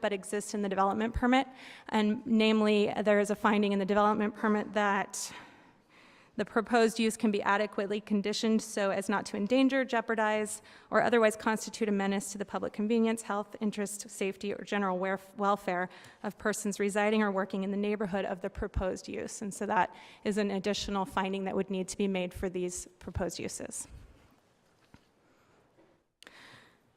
but exists in the development permit. And namely, there is a finding in the development permit that the proposed use can be adequately conditioned so as not to endanger, jeopardize, or otherwise constitute a menace to the public convenience, health, interest, safety, or general welfare of persons residing or working in the neighborhood of the proposed use. And so that is an additional finding that would need to be made for these proposed uses.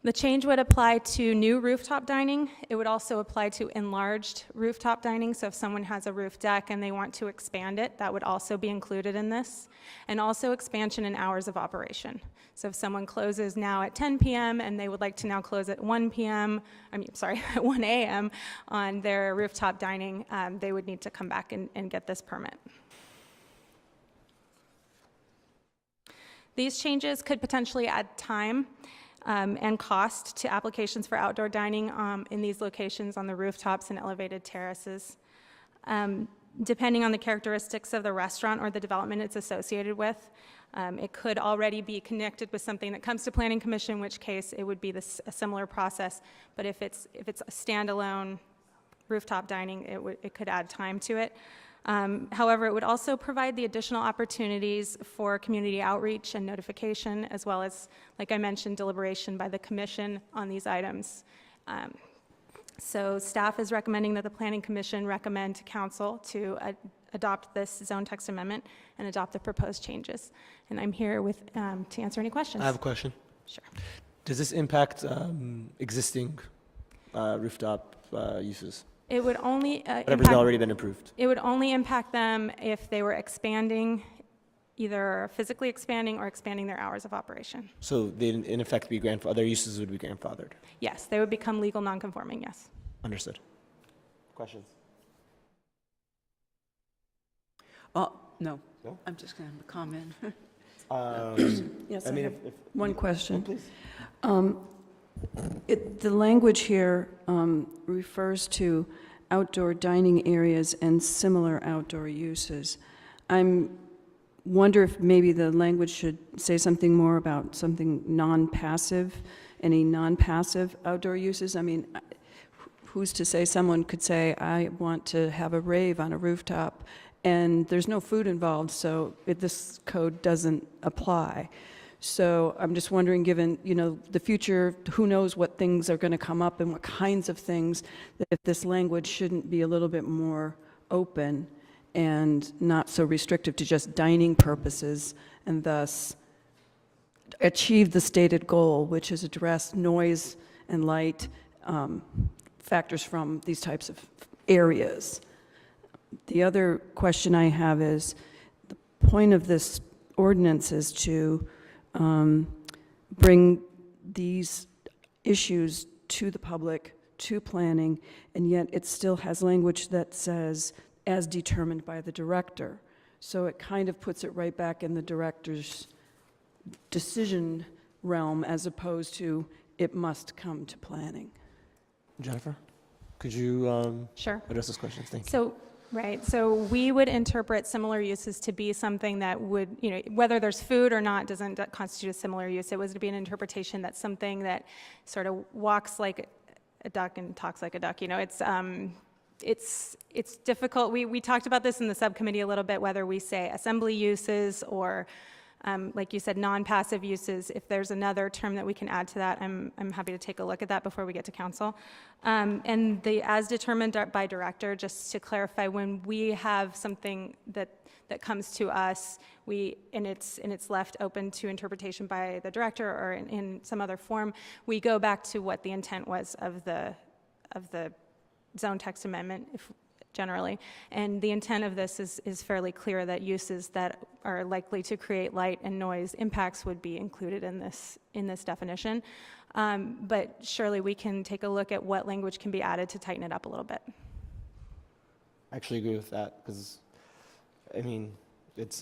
The change would apply to new rooftop dining. It would also apply to enlarged rooftop dining. So if someone has a roof deck and they want to expand it, that would also be included in this. And also expansion in hours of operation. So if someone closes now at 10 p.m. and they would like to now close at 1 p.m., at 1 a.m. on their rooftop dining, they would need to come back and get this permit. These changes could potentially add time and cost to applications for outdoor dining in these locations on the rooftops and elevated terraces. Depending on the characteristics of the restaurant or the development it's associated with, it could already be connected with something that comes to Planning Commission, in which case it would be a similar process. But if it's a standalone rooftop dining, it could add time to it. However, it would also provide the additional opportunities for community outreach and notification, as well as, like I mentioned, deliberation by the commission on these items. So staff is recommending that the Planning Commission recommend to Council to adopt this zone text amendment and adopt the proposed changes. And I'm here to answer any questions. I have a question. Sure. Does this impact existing rooftop uses? It would only Whatever's already been approved. It would only impact them if they were expanding, either physically expanding or expanding their hours of operation. So they, in effect, be other uses would be grandfathered? Yes, they would become legal non-conforming, yes. Understood. Questions? Oh, no. No? I'm just going to comment. Yes, I I mean, have if one question. please. The language here refers to outdoor dining areas and similar outdoor uses. I wonder if maybe the language should say something more about something non-passive, any non-passive outdoor uses. I mean, who's to say someone could say, I want to have a rave on a rooftop, and there's no food involved, so this code doesn't apply. So I'm just wondering, given, the future, who knows what things are going to come up and what kinds of things, that if this language shouldn't be a little bit more open and not so restrictive to just dining purposes, and thus achieve the stated goal, which is address noise and light factors from these types of areas. The other question I have is, the point of this ordinance is to bring these issues to the public, to planning, and yet it still has language that says, as determined by the director. So it kind of puts it right back in the director's decision realm, as opposed to it must come to planning. Jennifer, could you Sure. address this question? Thank you. So, right, so we would interpret similar uses to be something that would, whether there's food or not doesn't constitute a similar use. It was to be an interpretation that's something that sort of walks like a duck and talks like a duck. It's difficult. We talked about this in the subcommittee a little bit, whether we say assembly uses or, like you said, non-passive uses. If there's another term that we can add to that, I'm happy to take a look at that before we get to council. And the as determined by director, just to clarify, when we have something that comes to us, and it's left open to interpretation by the director or in some other form, we go back to what the intent was of the zone text amendment, generally. And the intent of this is fairly clear, that uses that are likely to create light and noise impacts would be included in this definition. But surely we can take a look at what language can be added to tighten it up a little bit. I actually agree with that, because, I mean, it's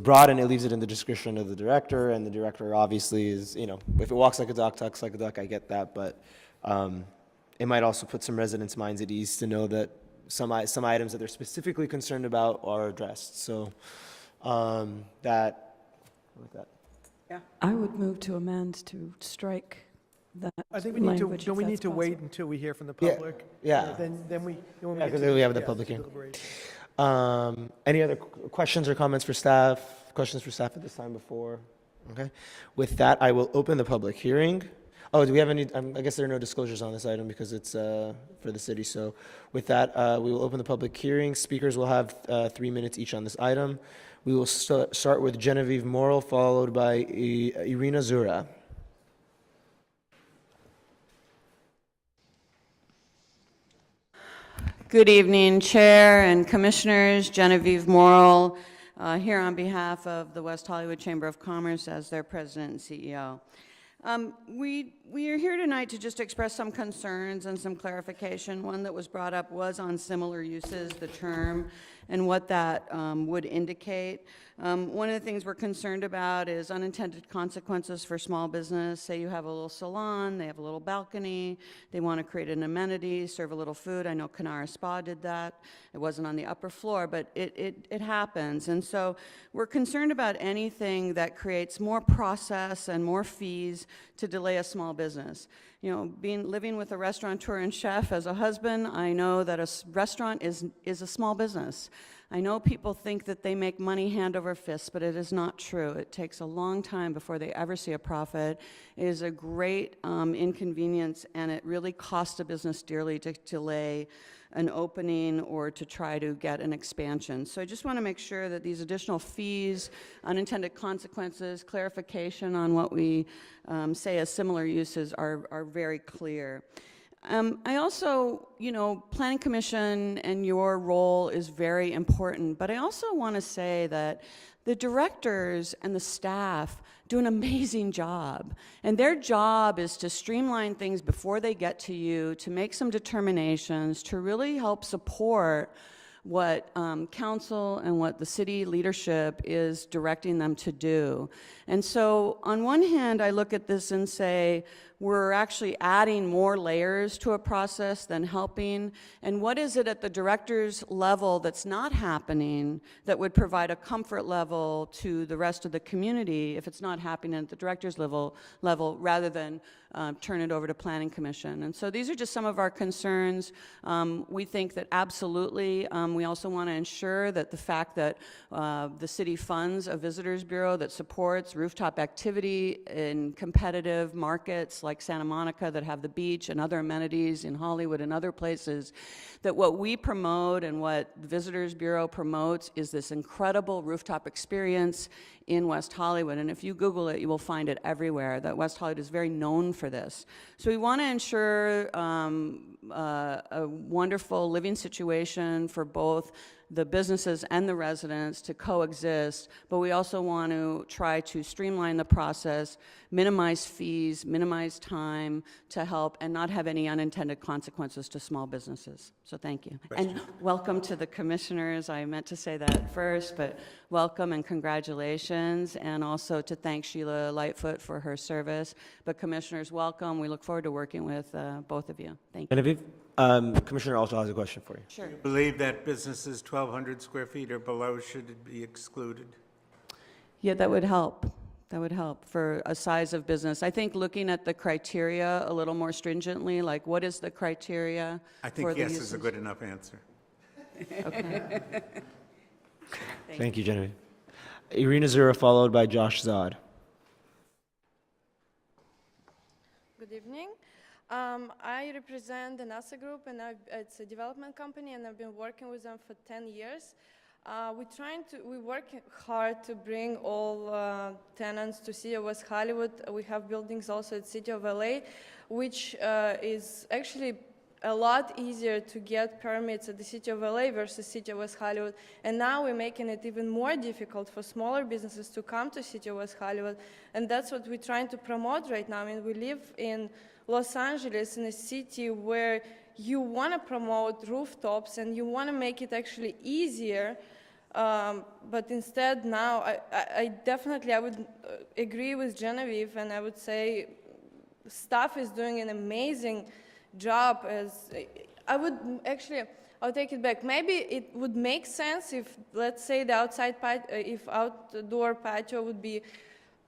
broad and it leaves it in the discretion of the director, and the director obviously is, if it walks like a duck, talks like a duck, I get that, but it might also put some residents' minds at ease to know that some items that they're specifically concerned about are addressed. So that. Yeah. I would move to amend to strike that I think we need to, language, don't if we that's need to wait possible. until we hear from the Yeah, public? yeah. Then we Yeah, get 'cause to- we have the yes, public to hearing. deliberation. Any other questions or comments for staff? Questions for staff at this time before? Okay. With that, I will open the public hearing. Oh, do we have any, I guess there are no disclosures on this item because it's for the city. So with that, we will open the public hearing. Speakers will have 3 minutes each on this item. We will start with Genevieve Morrill, followed by Irina Zura. Good evening, Chair and Commissioners. Genevieve Morrill, here on behalf of the West Hollywood Chamber of Commerce as their President and CEO. We are here tonight to just express some concerns and some clarification. One that was brought up was on similar uses, the term, and what that would indicate. One of the things we're concerned about is unintended consequences for small business. Say you have a little salon, they have a little balcony, they want to create an amenity, serve a little food. I know Canara Spa did that. It wasn't on the upper floor, but it happens. And so we're concerned about anything that creates more process and more fees to delay a small business. You know, living with a restaurateur and chef as a husband, I know that a restaurant is a small business. I know people think that they make money hand over fist, but it is not true. It takes a long time before they ever see a profit. It is a great inconvenience, and it really costs a business dearly to delay an opening or to try to get an expansion. So I just want to make sure that these additional fees, unintended consequences, clarification on what we say as similar uses are very clear. I also, you know, Planning Commission and your role is very important, but I also want to say that the directors and the staff do an amazing job. And their job is to streamline things before they get to you, to make some determinations, to really help support what council and what the city leadership is directing them to do. And so on one hand, I look at this and say, we're actually adding more layers to a process than helping. And what is it at the director's level that's not happening that would provide a comfort level to the rest of the community if it's not happening at the director's level rather than turn it over to Planning Commission? And so these are just some of our concerns. We think that absolutely, we also want to ensure that the fact that the city funds a visitors bureau that supports rooftop activity in competitive markets like Santa Monica that have the beach and other amenities in Hollywood and other places, that what we promote and what the Visitors Bureau promotes is this incredible rooftop experience in West Hollywood. And if you Google it, you will find it everywhere, that West Hollywood is very known for this. So we want to ensure a wonderful living situation for both the businesses and the residents to coexist, but we also want to try to streamline the process, minimize fees, minimize time to help, and not have any unintended consequences to small businesses. So thank you. And welcome to the commissioners. I meant to say that first, but welcome and congratulations, and also to thank Sheila Lightfoot for her service. But commissioners, welcome. We look forward to working with both of you. Thank you. Genevieve, Commissioner also has a question for you. Sure. Believe that businesses 1,200 square feet or below should be excluded? Yeah, that would help. That would help for a size of business. I think looking at the criteria a little more stringently, like what is the criteria I for think the yes uses? is a good enough answer. Okay. Thank you, Genevieve. Irina Zura, followed by Josh Zod. Good evening. I represent the NASA Group, and it's a development company, and I've been working with them for 10 years. We work hard to bring all tenants to City of West Hollywood. We have buildings also at City of LA, which is actually a lot easier to get permits at the City of LA versus City of West Hollywood. And now we're making it even more difficult for smaller businesses to come to City of West Hollywood. And that's what we're trying to promote right now. I mean, we live in Los Angeles, in a city where you want to promote rooftops and you want to make it actually easier. But instead now, I would agree with Genevieve, and I would say staff is doing an amazing job. I'll take it back. Maybe it would make sense if, let's say, the outdoor patio would be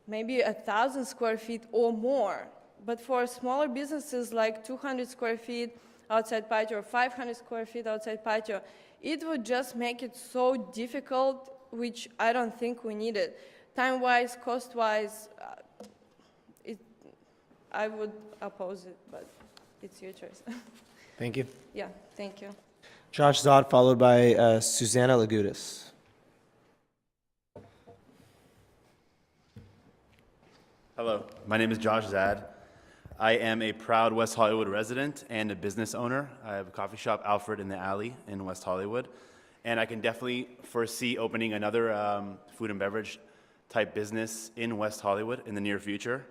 maybe 1,000 square feet or more. but for smaller businesses like 200 square feet outside patio or 500 square feet outside patio, it would just make it so difficult, which I don't think we needed. Time-wise, cost-wise, I would oppose it, but it's your choice. Thank you. Yeah, thank you. Josh Zod, followed by Susanna Lagudis. Hello, my name is Josh Zad. I am a proud West Hollywood resident and a business owner. I have a coffee shop, Alfred in the Alley in West Hollywood. And I can definitely foresee opening another food and beverage type business in West Hollywood in the near future,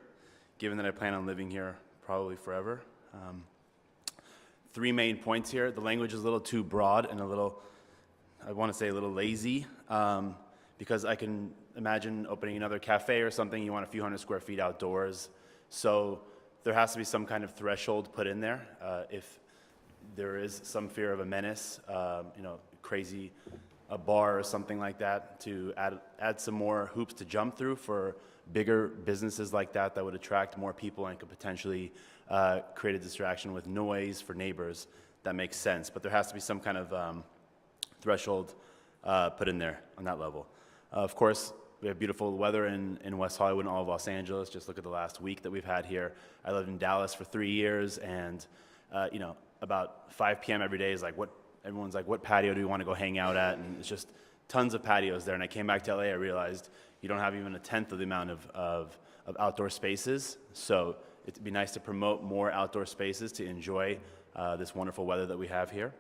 given that I plan on living here probably forever. 3 main points here. The language is a little too broad and a little, I want to say a little lazy, because I can imagine opening another cafe or something. You want a few hundred square feet outdoors. So there has to be some kind of threshold put in there. If there is some fear of a menace, crazy, a bar or something like that, to add some more hoops to jump through for bigger businesses like that would attract more people and could potentially create a distraction with noise for neighbors. That makes sense, but there has to be some kind of threshold put in there on that level. Of course, we have beautiful weather in West Hollywood and all of Los Angeles. Just look at the last week that we've had here. I lived in Dallas for 3 years, and about 5 p.m. every day is like, everyone's like, what patio do we want to go hang out at? And it's just tons of patios there. And I came back to LA, I realized you don't have even a tenth of the amount of outdoor spaces. So it'd be nice to promote more outdoor spaces to enjoy this wonderful weather that we have here.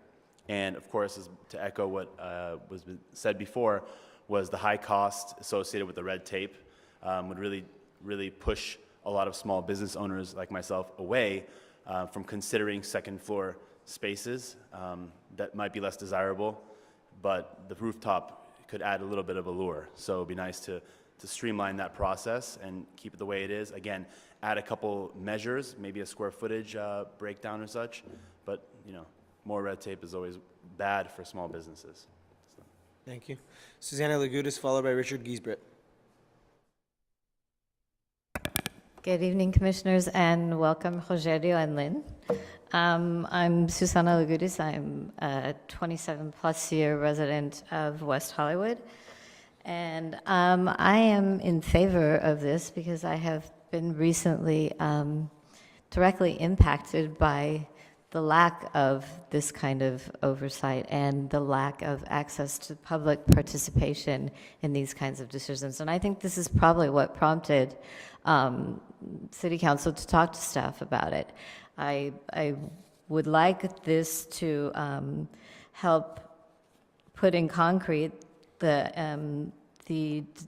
And of course, to echo what was said before, was the high cost associated with the red tape would really push a lot of small business owners like myself away from considering second floor spaces that might be less desirable, but the rooftop could add a little bit of allure. So it'd be nice to streamline that process and keep it the way it is. Again, add a couple measures, maybe a square footage breakdown or such, but more red tape is always bad for small businesses. So. Thank you. Susanna Lagudis, followed by Richard Giesbrecht. Good evening, Commissioners, and welcome, Rogerio and Lynn. I'm Susanna Lagudis. I'm a 27-plus year resident of West Hollywood, and I am in favor of this because I have been recently directly impacted by the lack of this kind of oversight and the lack of access to public participation in these kinds of decisions. And I think this is probably what prompted City Council to talk to staff about it. I would like this to help put in concrete the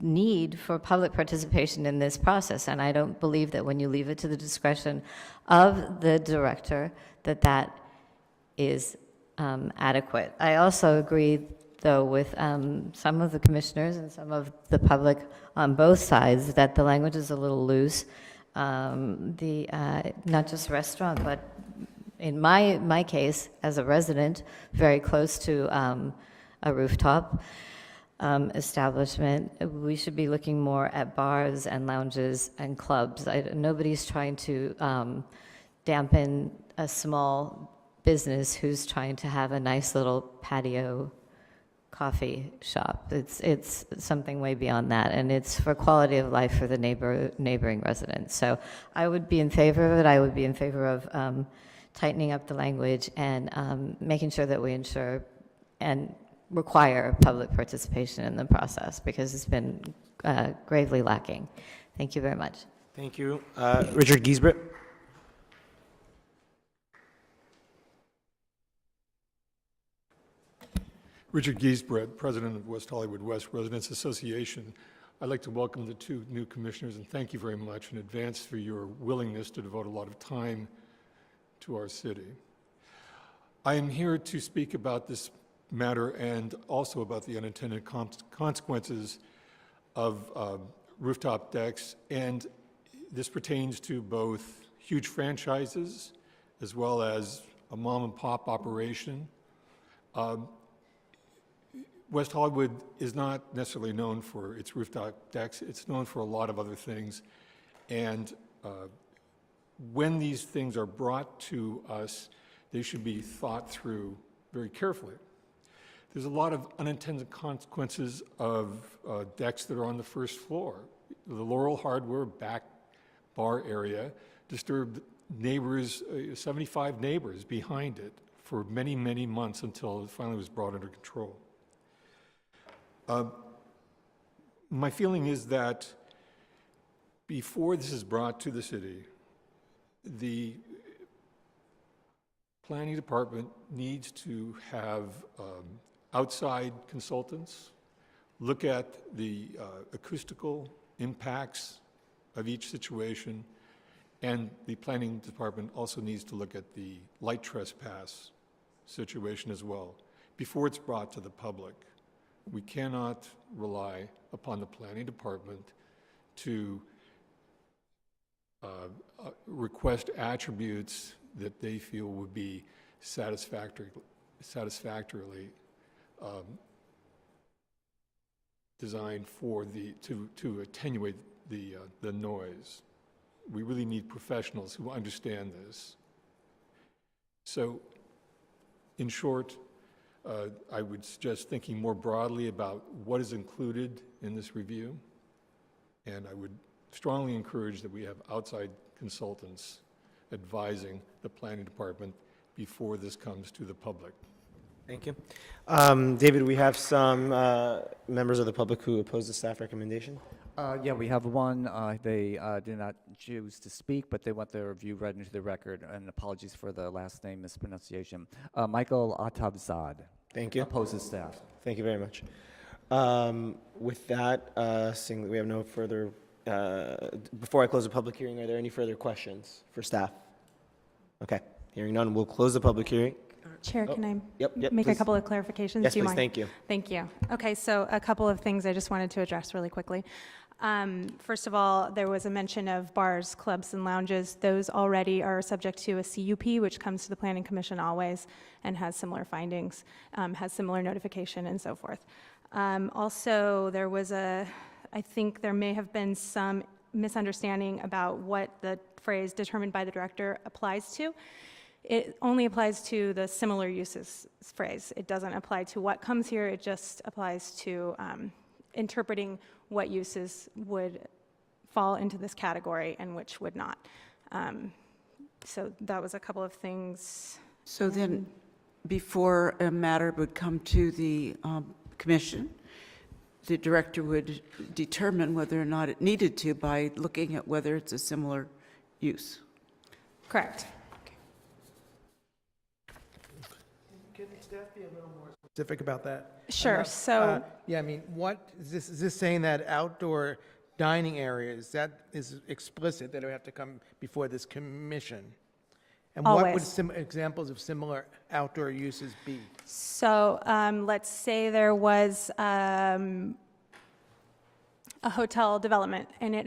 need for public participation in this process. And I don't believe that when you leave it to the discretion of the director, that is adequate. I also agree, though, with some of the commissioners and some of the public on both sides that the language is a little loose. Not just restaurant, but in my case, as a resident, very close to a rooftop establishment, we should be looking more at bars and lounges and clubs. Nobody's trying to dampen a small business who's trying to have a nice little patio coffee shop. It's something way beyond that, and it's for quality of life for the neighboring residents. So I would be in favor of it. I would be in favor of tightening up the language and making sure that we ensure and require public participation in the process, because it's been gravely lacking. Thank you very much. Thank you. Richard Giesbrecht. Richard Giesbrecht, President of West Hollywood West Residents Association. I'd like to welcome the 2 new commissioners and thank you very much in advance for your willingness to devote a lot of time to our city. I am here to speak about this matter and also about the unintended consequences of rooftop decks, and this pertains to both huge franchises as well as a mom and pop operation. West Hollywood is not necessarily known for its rooftop decks. It's known for a lot of other things. And when these things are brought to us, they should be thought through very carefully. There's a lot of unintended consequences of decks that are on the first floor. The Laurel Hardware back bar area disturbed neighbors, 75 neighbors behind it for many, many months until it finally was brought under control. My feeling is that before this is brought to the city, the planning department needs to have outside consultants look at the acoustical impacts of each situation, and the planning department also needs to look at the light trespass situation as well before it's brought to the public. We cannot rely upon the planning department to request attributes that they feel would be satisfactorily designed for to attenuate the noise. We really need professionals who understand this. So, in short, I would suggest thinking more broadly about what is included in this review, and I would strongly encourage that we have outside consultants advising the planning department before this comes to the public. Thank you. David, we have some members of the public who oppose the staff recommendation. Yeah, we have one. They did not choose to speak, but they want their view read into the record, and apologies for the last name mispronunciation. Michael Atabzad. Thank you. Opposes staff. Thank you very much. With that, seeing that we have no further, before I close the public hearing, are there any further questions for staff? Okay, hearing none, we'll close the public hearing. Chair, can I Yep, make please. a couple of clarifications? Yes, Do you please, mind? thank you. Thank you. Okay, so a couple of things I just wanted to address really quickly. First of all, there was a mention of bars, clubs, and lounges. Those already are subject to a CUP, which comes to the Planning Commission always and has similar findings, has similar notification, and so forth. Also, there was I think there may have been some misunderstanding about what the phrase determined by the director applies to. It only applies to the similar uses phrase. It doesn't apply to what comes here. It just applies to interpreting what uses would fall into this category and which would not. So that was a couple of things. So then, before a matter would come to the commission, the director would determine whether or not it needed to by looking at whether it's a similar use. Correct. Can staff be a little more specific about that? Sure. So yeah, I mean, what is this? Is this saying that outdoor dining areas that is explicit that it would have to come before this commission? And what would Always. Examples of similar outdoor uses be? So let's say there was a hotel development, and it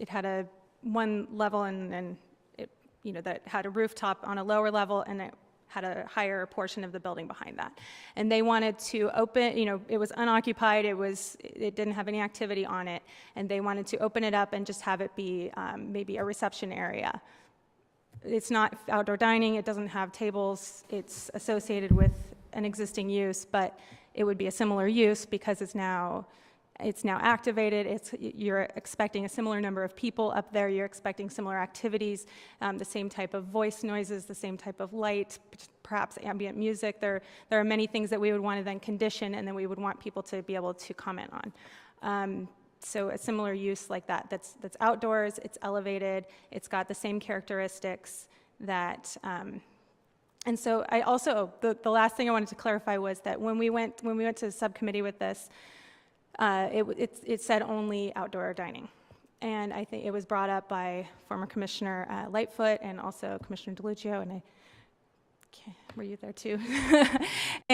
had a one level, and it that had a rooftop on a lower level, and it had a higher portion of the building behind that. And they wanted to open, it was unoccupied, it didn't have any activity on it, and they wanted to open it up and just have it be maybe a reception area. It's not outdoor dining, it doesn't have tables, it's associated with an existing use, but it would be a similar use because it's now activated. You're expecting a similar number of people up there. You're expecting similar activities, the same type of voice noises, the same type of light, perhaps ambient music. There are many things that we would want to then condition, and then we would want people to be able to comment on. So a similar use like that's outdoors. It's elevated. It's got the same characteristics that. And so I also the last thing I wanted to clarify was that when we went to the subcommittee with this. It said only outdoor dining. And I think it was brought up by former Commissioner Lightfoot and also Commissioner DeLuccio, and were you there too?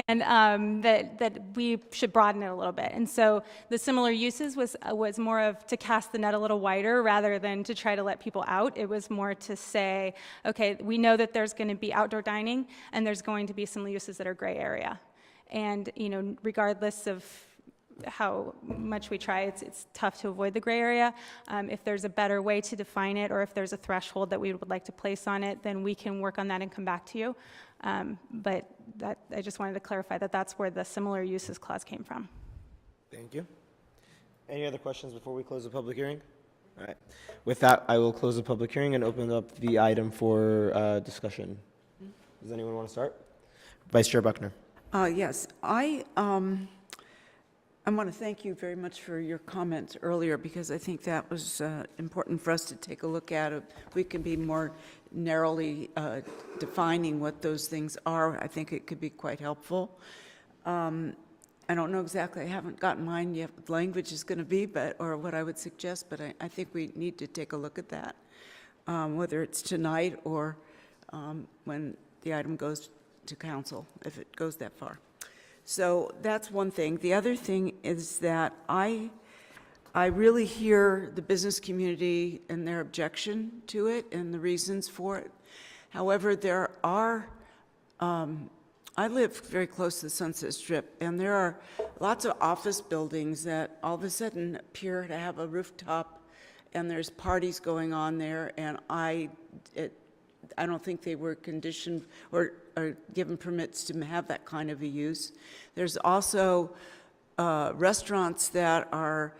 And that we should broaden it a little bit. And so the similar uses was more of to cast the net a little wider rather than to try to let people out. It was more to say, okay, we know that there's going to be outdoor dining and there's going to be some uses that are gray area. And, regardless of how much we try, it's tough to avoid the gray area. If there's a better way to define it, or if there's a threshold that we would like to place on it, then we can work on that and come back to you. But I just wanted to clarify that that's where the similar uses clause came from. Thank you. Any other questions before we close the public hearing? All right. With that, I will close the public hearing and open up the item for discussion. Does anyone want to start? Vice Chair Buckner. Yes, I want to thank you very much for your comments earlier, because I think that was important for us to take a look at. We can be more narrowly defining what those things are. I think it could be quite helpful. I don't know exactly, I haven't gotten mine yet, what the language is going to be, or what I would suggest, but I think we need to take a look at that, whether it's tonight or when the item goes to council, if it goes that far. So that's one thing. The other thing is that I really hear the business community and their objection to it and the reasons for it. However, there are, I live very close to the Sunset Strip, and there are lots of office buildings that all of a sudden appear to have a rooftop, and there's parties going on there, and I don't think they were conditioned or given permits to have that kind of a use. There's also restaurants that are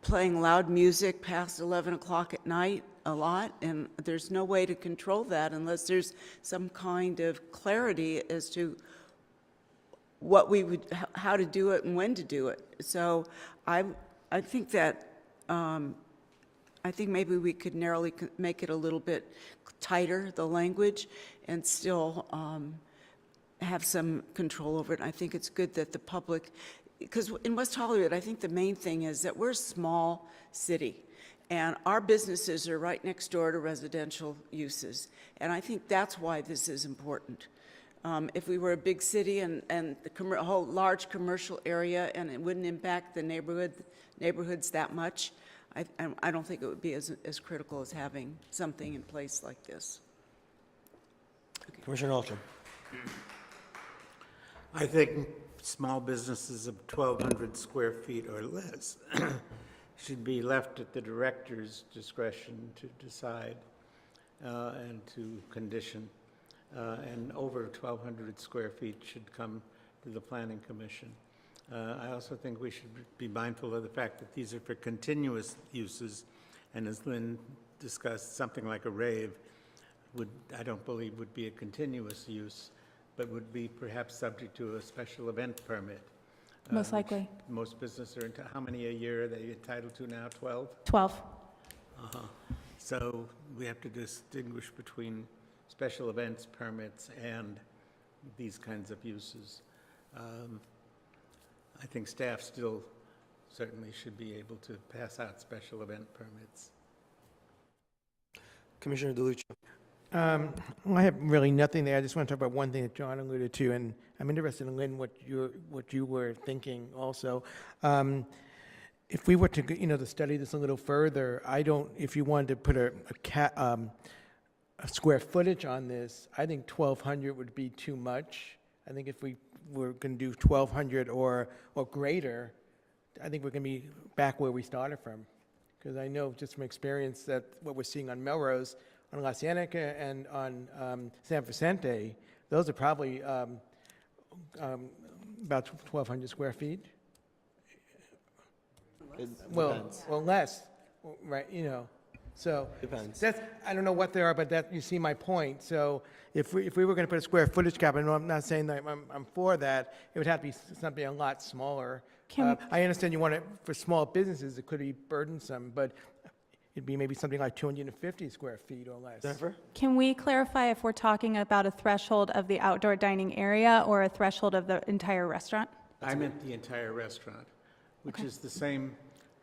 playing loud music past 11 o'clock at night a lot, and there's no way to control that unless there's some kind of clarity as to what we would, how to do it and when to do it. So I think that, I think maybe we could narrowly make it a little bit tighter, the language, and still have some control over it. I think it's good that the public, because in West Hollywood, I think the main thing is that we're a small city, and our businesses are right next door to residential uses, and I think that's why this is important. If we were a big city and the whole large commercial area and it wouldn't impact the neighborhoods that much, I don't think it would be as critical as having something in place like this. Okay. Commissioner Alstrom. I think small businesses of 1,200 square feet or less should be left at the director's discretion to decide and to condition. And over 1,200 square feet should come to the Planning Commission. I also think we should be mindful of the fact that these are for continuous uses, and as Lynn discussed, something like a rave I don't believe would be a continuous use, but would be perhaps subject to a special event permit. Most likely. Most businesses are how many a year are they entitled to now? 12? 12. So we have to distinguish between special events permits and these kinds of uses. I think staff still certainly should be able to pass out special event permits. Commissioner DeLucia. I have really nothing there. I just want to talk about one thing that John alluded to, and I'm interested in, Lynn, what you were thinking also. If we were to, to study this a little further, if you wanted to put a square footage on this, I think 1,200 would be too much. I think if we were going to do 1,200 or greater, I think we're going to be back where we started from. Because I know just from experience that what we're seeing on Melrose, on La Cienega, and on San Vicente, those are probably about 1,200 square feet. Well, less, right? So Depends. I don't know what they are, but that you see my point. So if we were going to put a square footage cap, and I'm not saying that I'm for that, it would have to be something a lot smaller. I understand you want it for small businesses; it could be burdensome, but it'd be maybe something like 250 square feet or less. Jennifer? Can we clarify if we're talking about a threshold of the outdoor dining area or a threshold of the entire restaurant? I meant the entire restaurant, which is the same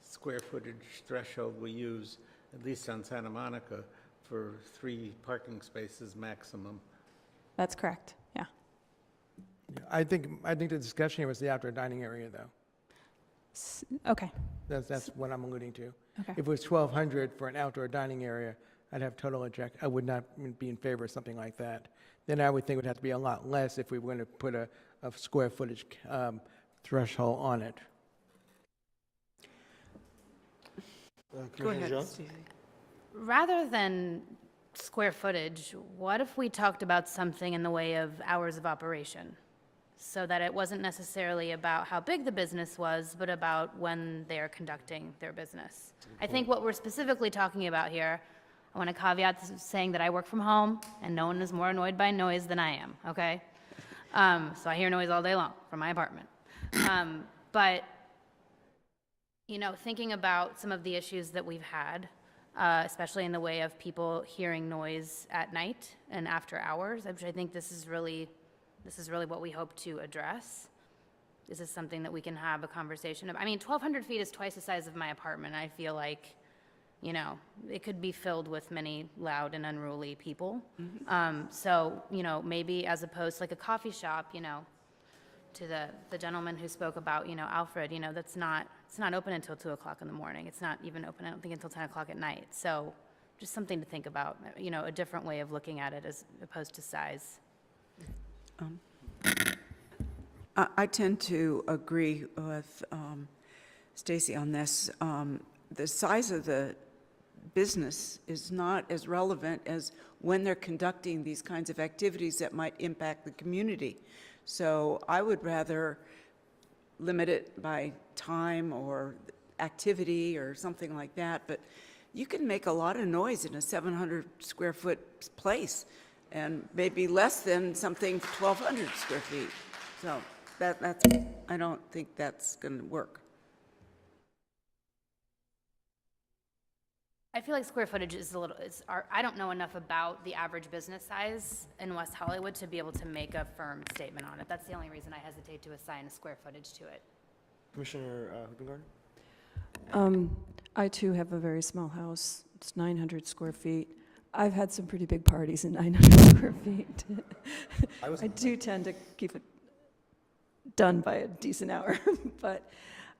square footage threshold we use, at least on Santa Monica, for 3 parking spaces maximum. That's correct, yeah. I think the discussion here was the outdoor dining area, though. Okay. That's what I'm alluding to. Okay. If it was 1,200 for an outdoor dining area, I'd have total object. I would not be in favor of something like that. Then I would think it would have to be a lot less if we were going to put a square footage threshold on it. Go Commissioner ahead, Jones? Stevie. Rather than square footage, what if we talked about something in the way of hours of operation? So that it wasn't necessarily about how big the business was, but about when they're conducting their business. I think what we're specifically talking about here, I want to caveat this saying that I work from home, and no one is more annoyed by noise than I am, okay? So I hear noise all day long from my apartment. But, you know, thinking about some of the issues that we've had, especially in the way of people hearing noise at night and after hours, I think this is really what we hope to address. This is something that we can have a conversation about. I mean, 1,200 feet is twice the size of my apartment. I feel like, you know, it could be filled with many loud and unruly people. So, you know, maybe as opposed to like a coffee shop, you know, to the gentleman who spoke about, you know, Alfred, you know, it's not open until 2 o'clock in the morning. It's not even open, I don't think, until 10 o'clock at night. So just something to think about, you know, a different way of looking at it as opposed to size. I tend to agree with Stacy on this. The size of the business is not as relevant as when they're conducting these kinds of activities that might impact the community. So I would rather limit it by time or activity or something like that. But you can make a lot of noise in a 700 square foot place, and maybe less than something 1,200 square feet. So that's, I don't think that's going to work. I feel like square footage is I don't know enough about the average business size in West Hollywood to be able to make a firm statement on it. That's the only reason I hesitate to assign a square footage to it. Commissioner Hoopengarden? I too have a very small house. It's 900 square feet. I've had some pretty big parties in 900 square feet. I do tend to keep it done by a decent hour. But,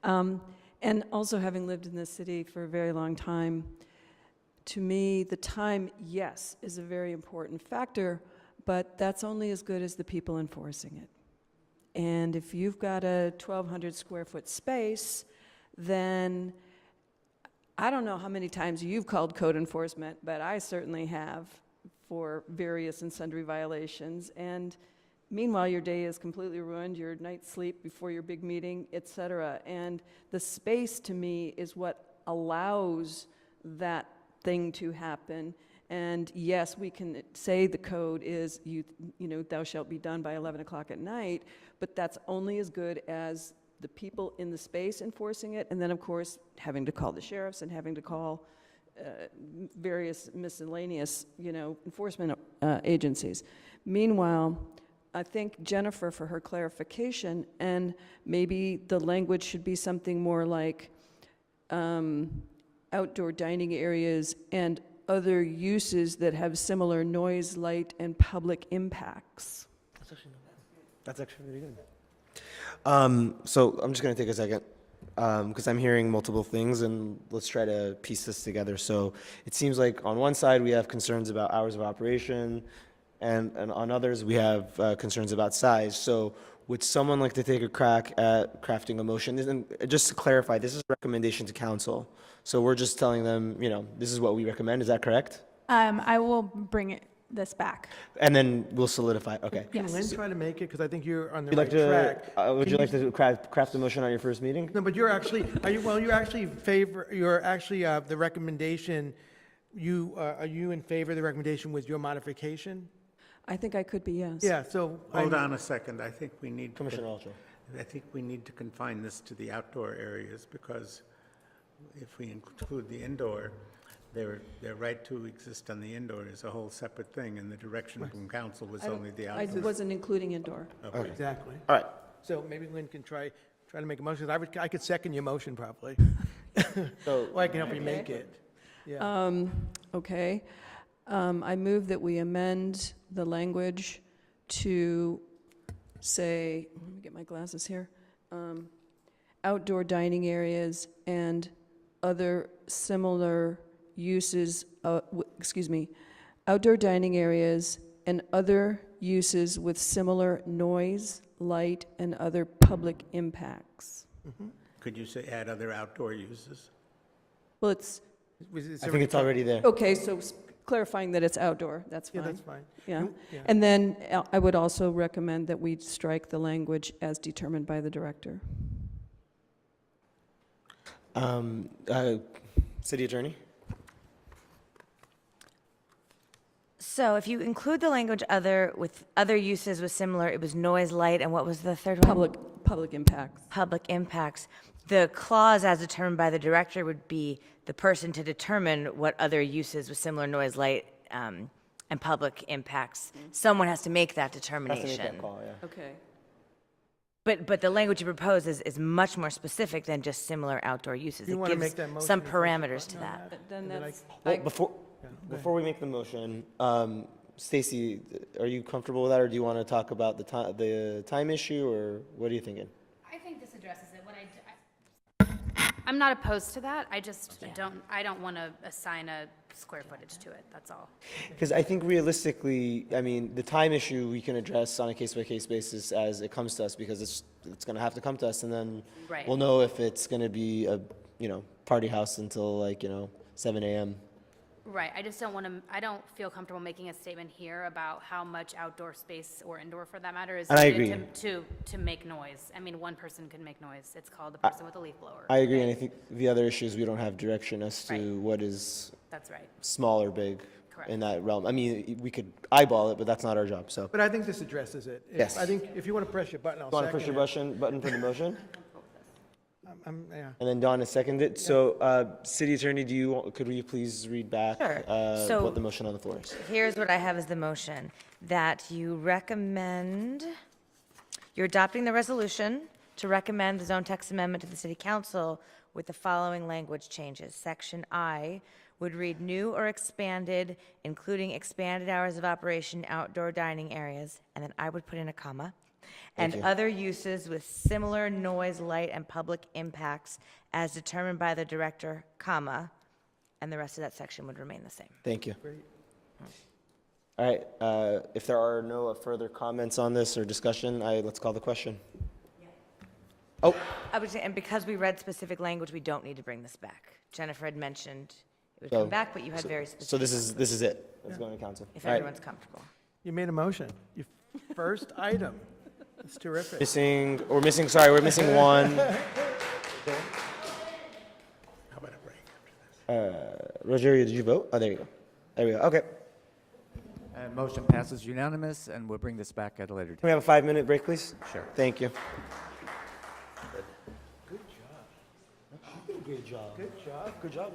and also having lived in this city for a very long time, to me, the time, yes, is a very important factor, but that's only as good as the people enforcing it. And if you've got a 1,200 square foot space, then I don't know how many times you've called code enforcement, but I certainly have for various and sundry violations. And meanwhile, your day is completely ruined, your night's sleep before your big meeting, et cetera. And the space, to me, is what allows that thing to happen. And yes, we can say the code is, you know, thou shalt be done by 11 o'clock at night, but that's only as good as the people in the space enforcing it, and then, of course, having to call the sheriffs and having to call various miscellaneous, you know, enforcement agencies. Meanwhile, I thank Jennifer for her clarification, and maybe the language should be something more like outdoor dining areas and other uses that have similar noise, light, and public impacts. That's actually really good. So I'm just going to take a second because I'm hearing multiple things, and let's try to piece this together. So it seems like on one side we have concerns about hours of operation, and on others we have concerns about size. So would someone like to take a crack at crafting a motion? And just to clarify, this is a recommendation to council. So we're just telling them, you know, this is what we recommend. Is that correct? I will bring this back. And then we'll solidify. Okay. Can Lynn try to make it, because I think you're on the Would right you like track. to, would Can you like to craft a motion on your first meeting? No, but you're actually, the recommendation, are you in favor of the recommendation with your modification? I think I could be, yes. Yeah, so. Hold on a second. I think we need to. Commissioner Alcho. I think we need to confine this to the outdoor areas, because if we include the indoor, their right to exist on the indoor is a whole separate thing, and the direction from council was only the I outdoor. wasn't including indoor. Okay. Exactly. All right. So maybe Lynn can try to make a motion. I could second your motion probably. So Or I can help you make it. Yeah. Okay. I move that we amend the language to say, let me get my glasses here, outdoor dining areas and other similar uses, outdoor dining areas and other uses with similar noise, light, and other public impacts. Could you say add other outdoor uses? Well, it's, I think it's already there. okay, so clarifying that it's outdoor, that's Yeah, fine. that's fine. Yeah. Yeah. And then I would also recommend that we strike the language as determined by the director. City Attorney? So if you include the language other with other uses was similar, it was noise, light, and what was the third one? Public impacts. Public impacts. The clause as determined by the director would be the person to determine what other uses with similar noise, light, and public impacts. Someone has to make that Has determination. to make that call, yeah. Okay. But the language you propose is much more specific than just similar outdoor uses. You It wanna gives make that motion some and push the parameters to button on that. Then And then that's, Well, before we make the motion, Stacy, are you comfortable with that, or do you want to talk about the time issue, or what are you thinking? I think this addresses it. I'm not opposed to that. I just don't want to assign a square footage to it. That's all. Because I think realistically, I mean, the time issue we can address on a case-by-case basis as it comes to us, because it's going to have to come to us, and then Right. we'll know if it's going to be a, party house until 7 a.m. Right. I just don't want to, I don't feel comfortable making a statement here about how much outdoor space or indoor for that matter is And I needed agree. to make noise. I mean, one person can make noise. It's called the person with a leaf blower. I agree, and I think the other issue is we don't have direction as to Right. what is That's right. small or big Correct. in that realm. I mean, we could eyeball it, but that's not our job, so. But I think this addresses it. Yes. I think if you want to press your button, I'll Want to second push your it. button for the motion? Yeah. And then Dawn has seconded it. So, City Attorney, could we please read back Sure. So- what the motion on the floor is? Here's what I have as the motion, that you recommend, you're adopting the resolution to recommend the zone text amendment to the city council with the following language changes. Section I would read new or expanded, including expanded hours of operation, outdoor dining areas, and then I would put in a comma. And Thank you. other uses with similar noise, light, and public impacts as determined by the director, comma, and the rest of that section would remain the same. Thank you. All right, if there are no further comments on this or discussion, let's call the question. Oh, I would say, and because we read specific language, we don't need to bring this back. Jennifer had mentioned it would So- come back, but you had very specific. so this is it. It's going to council. If All right. everyone's comfortable. You made a motion. Your first item. That's terrific. We're missing one. Rogerio, did you vote? Oh, there you go. There we go. Okay. And motion passes unanimous, and we'll bring this back at a later Can date. we have a 5-minute break, please? Sure. Thank you. Good job. Good job.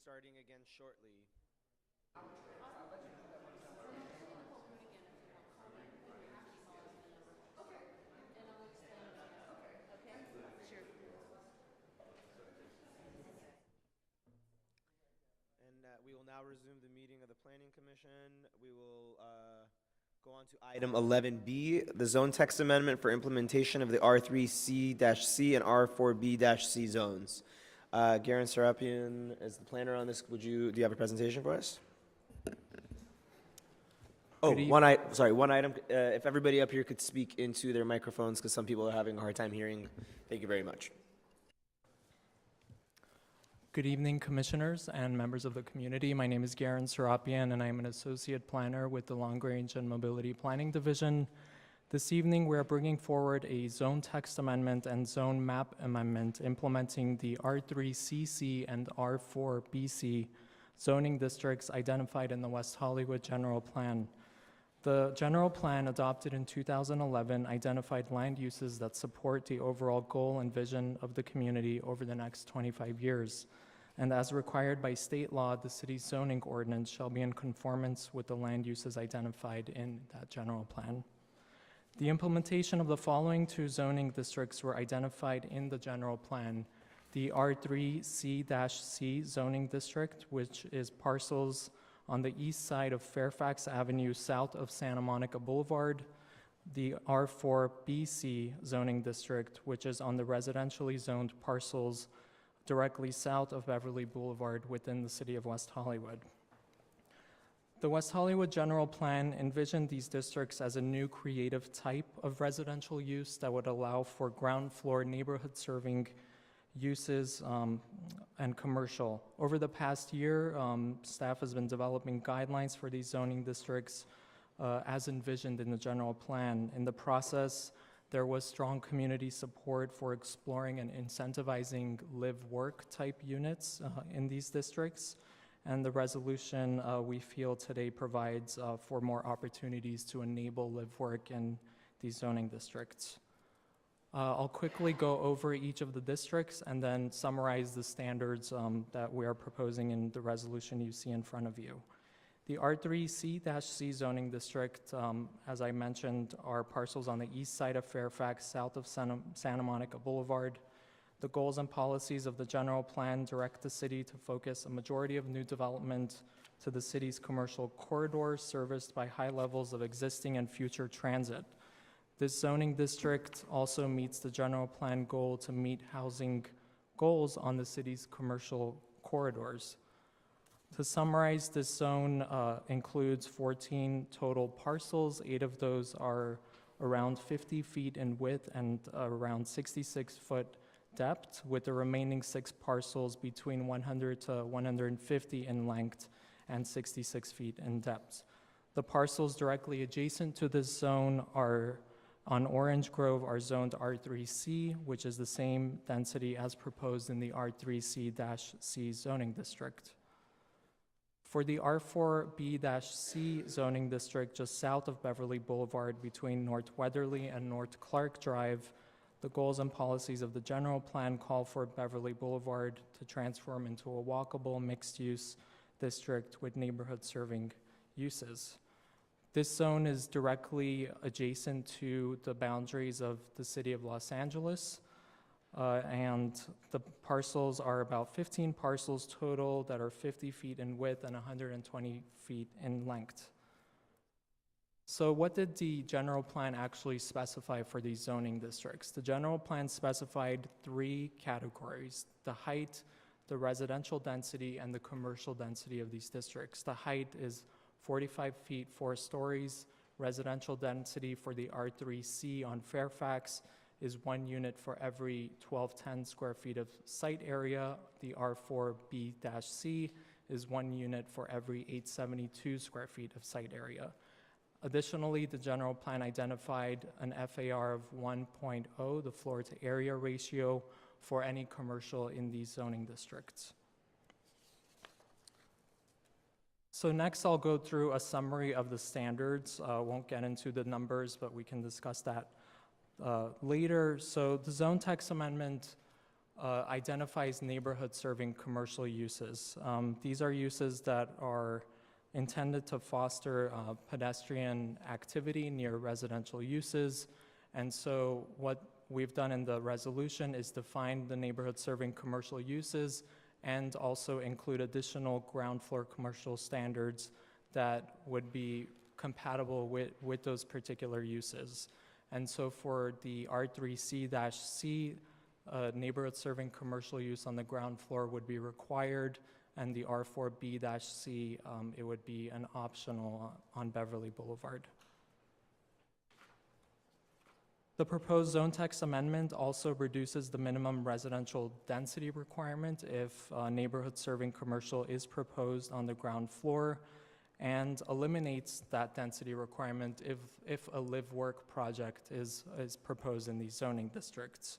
starting again shortly. And we will now resume the meeting of the Planning Commission. We will go on to item 11B, the zone text amendment for implementation of the R3C-C and R4B-C zones. Garen Serapian is the planner on this. Do you have a presentation for us? Oh, one item. If everybody up here could speak into their microphones, because some people are having a hard time hearing. Thank you very much. Good evening, commissioners and members of the community. My name is Garen Serapian, and I'm an associate planner with the Long Range and Mobility Planning Division. This evening, we are bringing forward a zone text amendment and zone map amendment implementing the R3CC and R4BC zoning districts identified in the West Hollywood General Plan. The general plan adopted in 2011 identified land uses that support the overall goal and vision of the community over the next 25 years. And as required by state law, the city's zoning ordinance shall be in conformance with the land uses identified in that general plan. The implementation of the following two zoning districts were identified in the general plan. The R3C-C zoning district, which is parcels on the east side of Fairfax Avenue south of Santa Monica Boulevard. The R4BC zoning district, which is on the residentially zoned parcels directly south of Beverly Boulevard within the city of West Hollywood. The West Hollywood General Plan envisioned these districts as a new creative type of residential use that would allow for ground floor neighborhood serving uses and commercial. Over the past year, staff has been developing guidelines for these zoning districts as envisioned in the general plan. In the process, there was strong community support for exploring and incentivizing live-work type units in these districts. And the resolution we feel today provides for more opportunities to enable live-work in these zoning districts. I'll quickly go over each of the districts and then summarize the standards that we are proposing in the resolution you see in front of you. The R3C-C zoning district, as I mentioned, are parcels on the east side of Fairfax, south of Santa Monica Boulevard. The goals and policies of the general plan direct the city to focus a majority of new development to the city's commercial corridors serviced by high levels of existing and future transit. This zoning district also meets the general plan goal to meet housing goals on the city's commercial corridors. To summarize, this zone includes 14 total parcels. 8 of those are around 50 feet in width and around 66-foot depth, with the remaining 6 parcels between 100 to 150 in length and 66 feet in depth. The parcels directly adjacent to this zone are on Orange Grove are zoned R3C, which is the same density as proposed in the R3C-C zoning district. For the R4B-C zoning district just south of Beverly Boulevard between North Weatherly and North Clark Drive, the goals and policies of the general plan call for Beverly Boulevard to transform into a walkable mixed-use district with neighborhood-serving uses. This zone is directly adjacent to the boundaries of the city of Los Angeles, and the parcels are about 15 parcels total that are 50 feet in width and 120 feet in length. So what did the general plan actually specify for these zoning districts? The general plan specified 3 categories: the height, the residential density, and the commercial density of these districts. The height is 45 feet, 4 stories. Residential density for the R3C on Fairfax is 1 unit for every 1210 square feet of site area. The R4B-C is 1 unit for every 872 square feet of site area. Additionally, the general plan identified an FAR of 1.0, the floor to area ratio, for any commercial in these zoning districts. So next I'll go through a summary of the standards. Won't get into the numbers, but we can discuss that later. So the zone text amendment identifies neighborhood serving commercial uses. These are uses that are intended to foster pedestrian activity near residential uses. And so what we've done in the resolution is define the neighborhood serving commercial uses and also include additional ground floor commercial standards that would be compatible with those particular uses. And so for the R3C-C, neighborhood serving commercial use on the ground floor would be required, and the R4B-C, it would be an optional on Beverly Boulevard. The proposed zone text amendment also reduces the minimum residential density requirement if neighborhood serving commercial is proposed on the ground floor, and eliminates that density requirement if a live-work project is proposed in these zoning districts.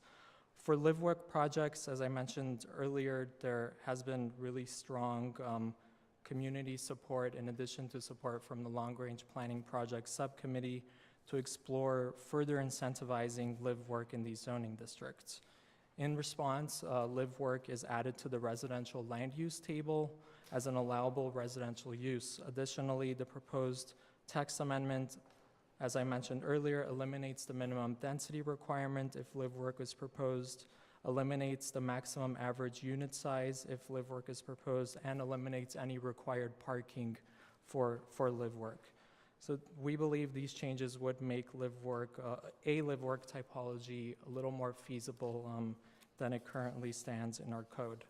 For live-work projects, as I mentioned earlier, there has been really strong community support in addition to support from the Long Range Planning Project Subcommittee to explore further incentivizing live-work in these zoning districts. In response, live-work is added to the residential land use table as an allowable residential use. Additionally, the proposed text amendment, as I mentioned earlier, eliminates the minimum density requirement if live-work is proposed, eliminates the maximum average unit size if live-work is proposed, and eliminates any required parking for live-work. So we believe these changes would make a live-work typology a little more feasible than it currently stands in our code.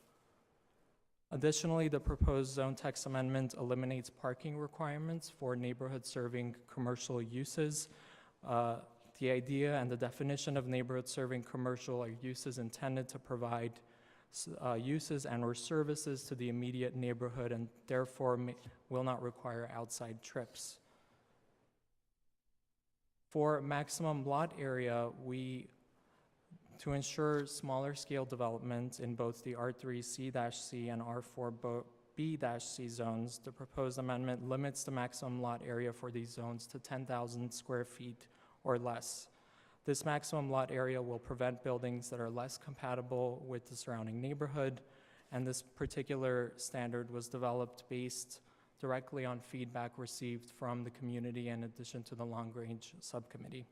Additionally, the proposed zone text amendment eliminates parking requirements for neighborhood serving commercial uses. The idea and the definition of neighborhood serving commercial are uses intended to provide uses and or services to the immediate neighborhood and therefore will not require outside trips. For maximum lot area, to ensure smaller scale development in both the R3C-C and R4B-C zones, the proposed amendment limits the maximum lot area for these zones to 10,000 square feet or less. This maximum lot area will prevent buildings that are less compatible with the surrounding neighborhood, and this particular standard was developed based directly on feedback received from the community in addition to the Long Range Subcommittee.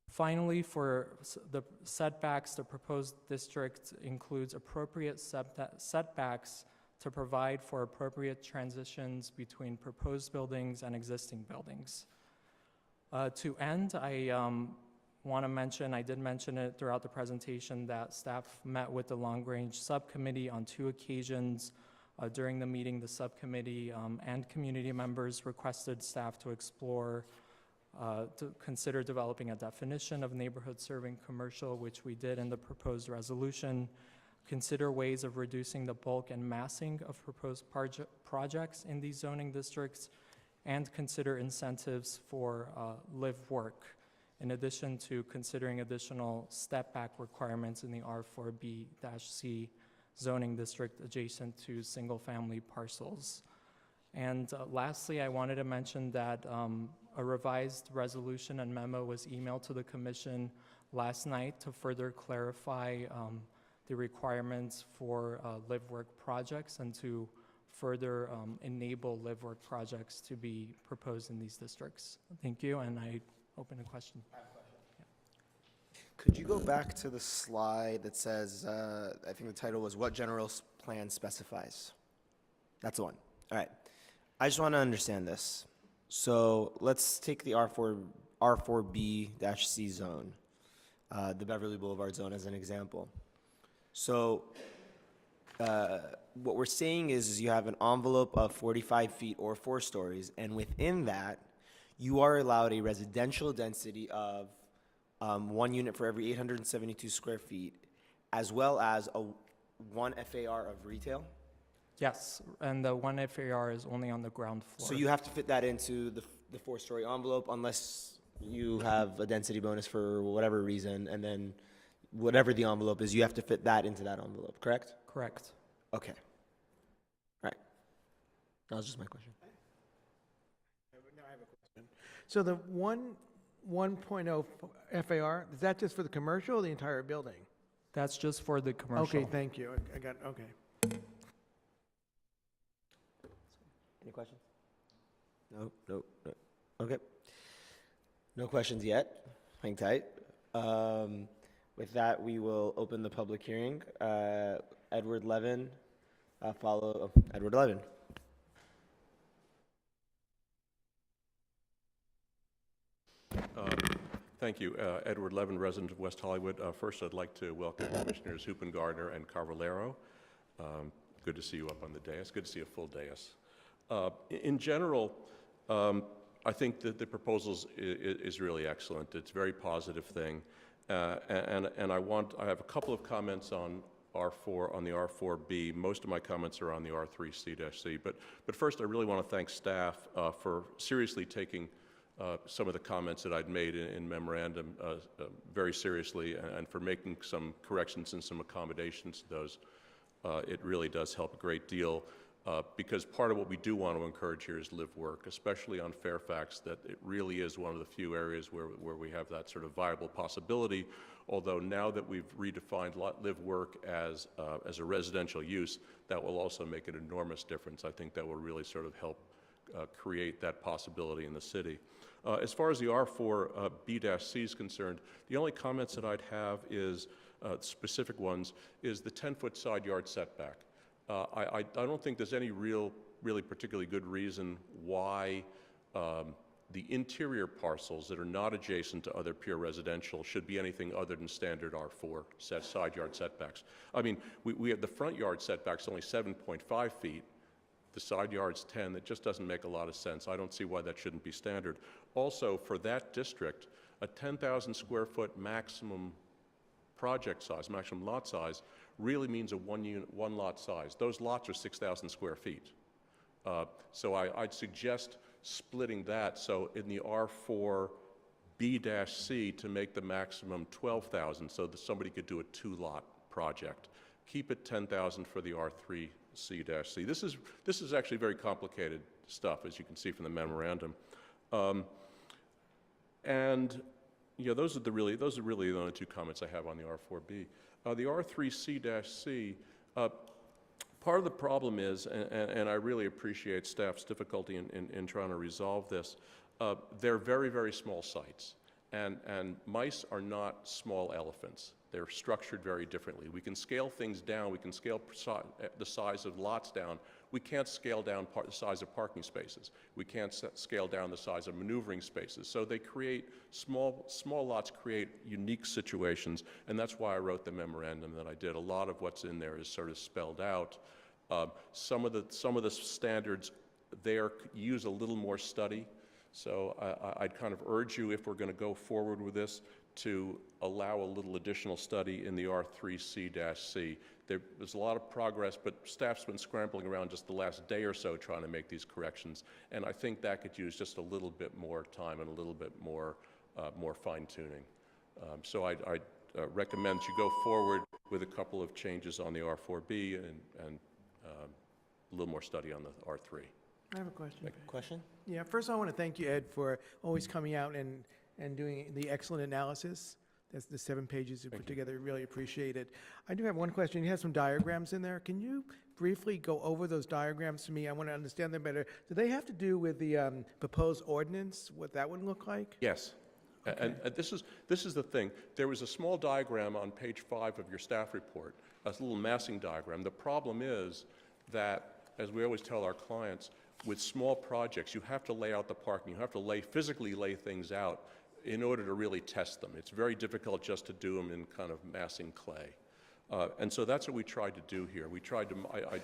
Finally, for the setbacks, the proposed district includes appropriate setbacks to provide for appropriate transitions between proposed buildings and existing buildings. To end, I want to mention, I did mention it throughout the presentation, that staff met with the Long Range Subcommittee on 2 occasions. During the meeting, the subcommittee and community members requested staff to explore, to consider developing a definition of neighborhood serving commercial, which we did in the proposed resolution, consider ways of reducing the bulk and massing of proposed projects in these zoning districts, and consider incentives for live-work, in addition to considering additional step-back requirements in the R4B-C zoning district adjacent to single-family parcels. And lastly, I wanted to mention that a revised resolution and memo was emailed to the Commission last night to further clarify the requirements for live-work projects and to further enable live-work projects to be proposed in these districts. Thank you, and I open a question. Could you go back to the slide that says, I think the title was What General Plan Specifies? That's the one. All right. I just want to understand this. So let's take the R4B-C zone, the Beverly Boulevard zone as an example. So what we're saying is you have an envelope of 45 feet or 4 stories, and within that, you are allowed a residential density of 1 unit for every 872 square feet, as well as 1 FAR of retail? Yes, and the 1 FAR is only on the ground floor. So you have to fit that into the 4-story envelope unless you have a density bonus for whatever reason, and then whatever the envelope is, you have to fit that into that envelope, correct? Correct. Okay. Right. That was just my question. Now I have a question. So the 1.0 FAR, is that just for the commercial or the entire building? That's just for the commercial. Okay, thank you. I got, okay. Any questions? No, no, no. Okay. No questions yet. Hang tight. With that, we will open the public hearing. Edward Levin, Edward Levin. Thank you. Edward Levin, resident of West Hollywood. First, I'd like to welcome Commissioners Hoopen, Gardner, and Carvalero. Good to see you up on the dais. Good to see a full dais. In general, I think that the proposal is really excellent. It's a very positive thing. And I have a couple of comments on R4, on the R4B. Most of my comments are on the R3C-C. But first, I really want to thank staff for seriously taking some of the comments that I'd made in memorandum very seriously, and for making some corrections and some accommodations to those. It really does help a great deal, because part of what we do want to encourage here is live work, especially on Fairfax, that it really is one of the few areas where we have that sort of viable possibility, although now that we've redefined live work as a residential use, that will also make an enormous difference. I think that will really sort of help create that possibility in the city. As far as the R4B-C is concerned, the only comments that I'd have is, specific ones, is the 10-foot side yard setback. I don't think there's any really particularly good reason why the interior parcels that are not adjacent to other pure residential should be anything other than standard R4 side yard setbacks. I mean, we have the front yard setbacks only 7.5 feet. The side yard's 10. That just doesn't make a lot of sense. I don't see why that shouldn't be standard. Also, for that district, a 10,000 square foot maximum project size, maximum lot size, really means a one lot size. Those lots are 6,000 square feet. So I'd suggest splitting that. So in the R4B-C to make the maximum 12,000, so that somebody could do a 2-lot project. Keep it 10,000 for the R3C-C. This is actually very complicated stuff, as you can see from the memorandum. And those are really the only two comments I have on the R4B. The R3C-C, part of the problem is, and I really appreciate staff's difficulty in trying to resolve this, they're very, very small sites. And mice are not small elephants. They're structured very differently. We can scale things down. We can scale the size of lots down. We can't scale down the size of parking spaces. We can't scale down the size of maneuvering spaces. So they create, small lots create unique situations, and that's why I wrote the memorandum that I did. A lot of what's in there is sort of spelled out. Some of the standards there use a little more study. So I'd kind of urge you, if we're going to go forward with this, to allow a little additional study in the R3C-C. There's a lot of progress, but staff's been scrambling around just the last day or so trying to make these corrections, and I think that could use just a little bit more time and a little bit more fine-tuning. So I'd recommend you go forward with a couple of changes on the R4B and a little more study on the R3. I have a question. Question? Yeah, first I want to thank you, Ed, for always coming out and doing the excellent analysis. That's the 7 pages you put together. Really appreciate it. I do have one question. You have some diagrams in there. Can you briefly go over those diagrams to me? I want to understand them better. Do they have to do with the proposed ordinance, what that would look like? Yes. Okay. And this is the thing. There was a small diagram on page 5 of your staff report, a little massing diagram. The problem is that, as we always tell our clients, with small projects, you have to lay out the parking. You have to physically lay things out in order to really test them. It's very difficult just to do them in kind of massing clay. And so that's what we tried to do here. We tried to, it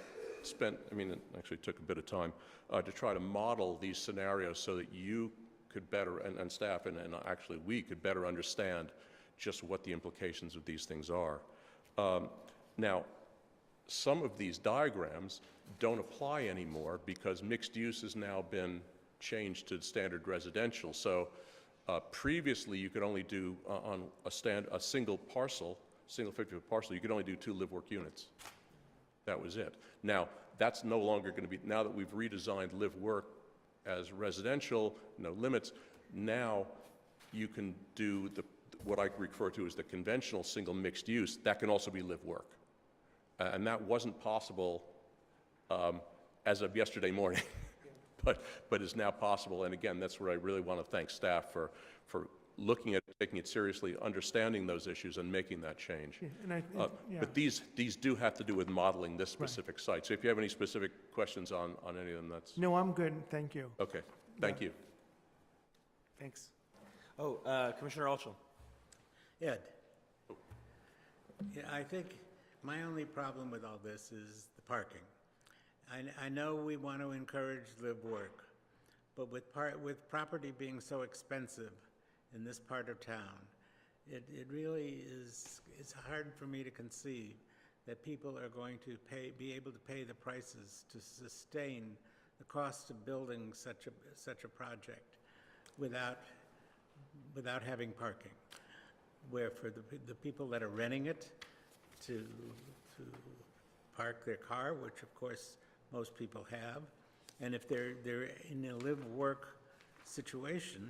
actually took a bit of time, to try to model these scenarios so that you could better, and staff, and actually we could better understand just what the implications of these things are. Now, some of these diagrams don't apply anymore because mixed use has now been changed to standard residential. So previously you could only do on a single 50-foot parcel, you could only do 2 live-work units. That was it. Now, that's no longer going to be, now that we've redesigned live-work as residential, no limits, now you can do what I refer to as the conventional single mixed use, that can also be live-work. And that wasn't possible as of yesterday morning, but is now possible. And again, that's where I really want to thank staff for looking at it, taking it seriously, understanding those issues, and making that change. Yeah, and yeah. But these do have to do with modeling this specific site. So if you have any specific questions on any of them, that's... No, I'm good, thank you. Okay, thank you. Thanks. Oh, Commissioner Alchel. Ed. Yeah, I think my only problem with all this is the parking. I know we want to encourage live work, but with property being so expensive in this part of town, it really is, it's hard for me to conceive that people are going to be able to pay the prices to sustain the cost of building such a project without having parking, where for the people that are renting it to park their car, which of course most people have, and if they're in a live-work situation,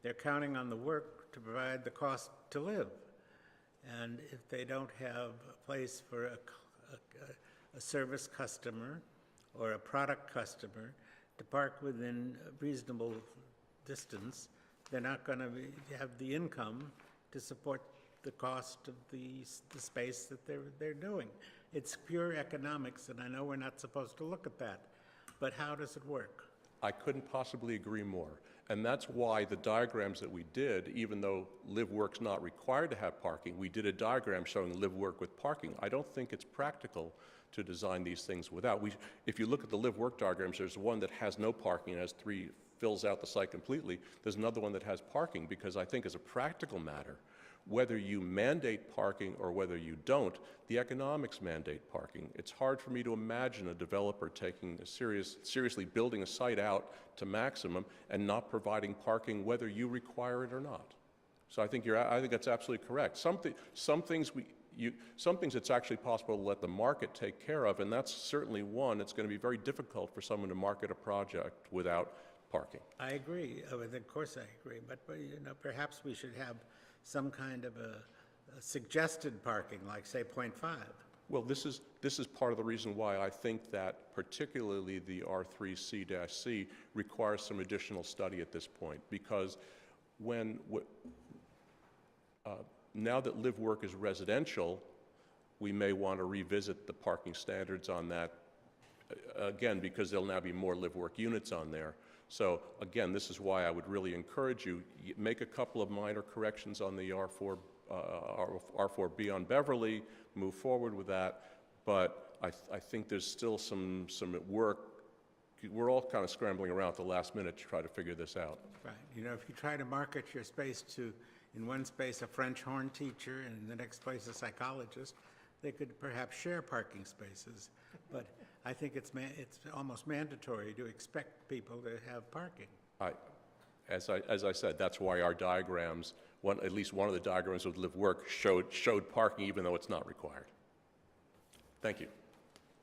they're counting on the work to provide the cost to live. And if they don't have a place for a service customer or a product customer to park within a reasonable distance, they're not going to have the income to support the cost of the space that they're doing. It's pure economics, and I know we're not supposed to look at that, but how does it work? I couldn't possibly agree more. And that's why the diagrams that we did, even though live work's not required to have parking, we did a diagram showing live work with parking. I don't think it's practical to design these things without. If you look at the live work diagrams, there's one that has no parking and has fills out the site completely. There's another one that has parking, because I think as a practical matter, whether you mandate parking or whether you don't, the economics mandate parking. It's hard for me to imagine a developer taking seriously building a site out to maximum and not providing parking whether you require it or not. So I think that's absolutely correct. Some things it's actually possible to let the market take care of, and that's certainly one. It's going to be very difficult for someone to market a project without parking. I agree. Of course I agree. But perhaps we should have some kind of a suggested parking, like say 0.5. Well, this is part of the reason why I think that particularly the R3C-C requires some additional study at this point, because now that live work is residential, we may want to revisit the parking standards on that again, because there'll now be more live work units on there. So again, this is why I would really encourage you, make a couple of minor corrections on the R4B on Beverly, move forward with that, but I think there's still some work. We're all kind of scrambling around at the last minute to try to figure this out. Right. If you try to market your space to, in one space, a French horn teacher, and in the next place, a psychologist, they could perhaps share parking spaces. But I think it's almost mandatory to expect people to have parking. As I said, that's why our diagrams, at least one of the diagrams with live work showed parking even though it's not required. Thank you.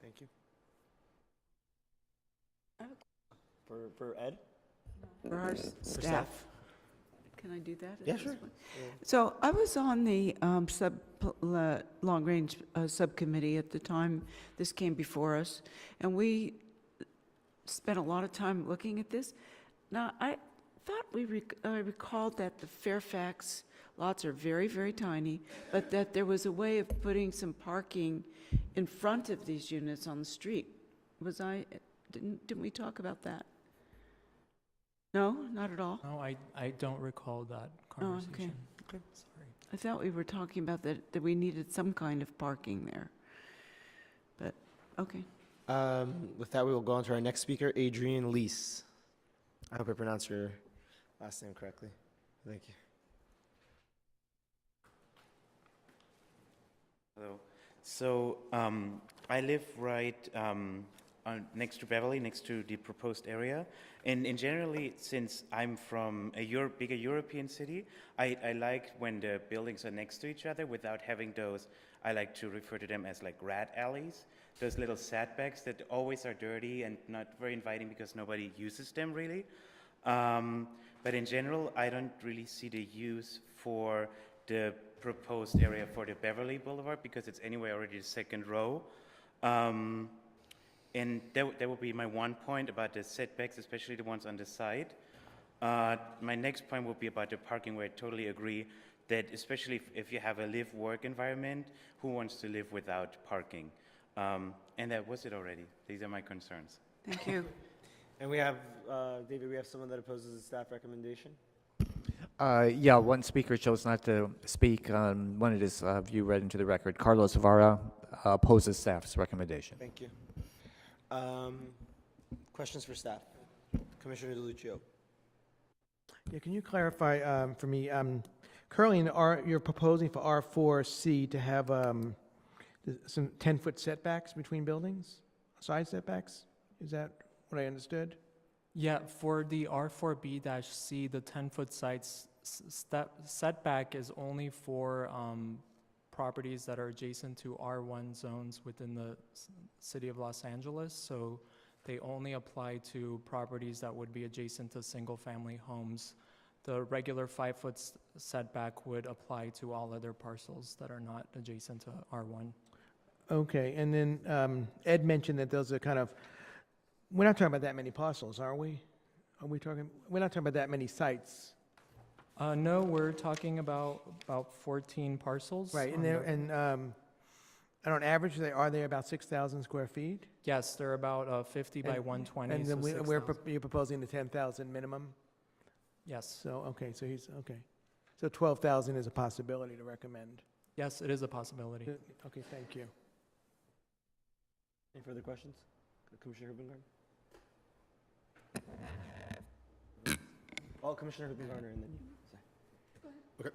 Thank you. For Ed? For our staff. Can I do that? at Yeah, this sure. point? So I was on the long-range subcommittee at the time this came before us, and we spent a lot of time looking at this. Now, I thought I recalled that the Fairfax lots are very, very tiny, but that there was a way of putting some parking in front of these units on the street. Didn't we talk about that? No, not at all? No, I don't recall that conversation. okay. Sorry. I thought we were talking about that we needed some kind of parking there. But, okay. With that, we will go on to our next speaker, Adrienne Leese. I hope I pronounced your last name correctly. Thank you. Hello. So I live right next to Beverly, next to the proposed area. And generally, since I'm from a bigger European city, I like when the buildings are next to each other without having those, I like to refer to them as like rat alleys, those little setbacks that always are dirty and not very inviting because nobody uses them really. But in general, I don't really see the use for the proposed area for the Beverly Boulevard, because it's anyway already the second row. And that would be my one point about the setbacks, especially the ones on the side. My next point will be about the parking, where I totally agree that especially if you have a live-work environment, who wants to live without parking? And that was it already. These are my concerns. Thank you. And we have, David, we have someone that opposes the staff recommendation. Yeah, one speaker chose not to speak. Wanted his view read into the record. Carlos Vara opposes staff's recommendation. Thank you. Questions for staff? Commissioner DeLucio. Yeah, can you clarify for me, currently you're proposing for R4C to have some 10-foot setbacks between buildings, side setbacks? Is that what I understood? Yeah, for the R4B-C, the 10-foot side setback is only for properties that are adjacent to R1 zones within the city of Los Angeles. So they only apply to properties that would be adjacent to single-family homes. The regular 5-foot setback would apply to all other parcels that are not adjacent to R1. Okay, and then Ed mentioned that those are kind of, we're not talking about that many parcels, are we? We're not talking about that many sites. No, we're talking about 14 parcels. Right, and on average, are they about 6,000 square feet? Yes, they're about 50 by 120. And then so you're proposing the 10,000 minimum? Yes. So, okay, so 12,000 is a possibility to recommend. Yes, it is a possibility. Okay, thank you. Any further questions? Commissioner Hubengard? Oh, Commissioner Hubengard, and then you.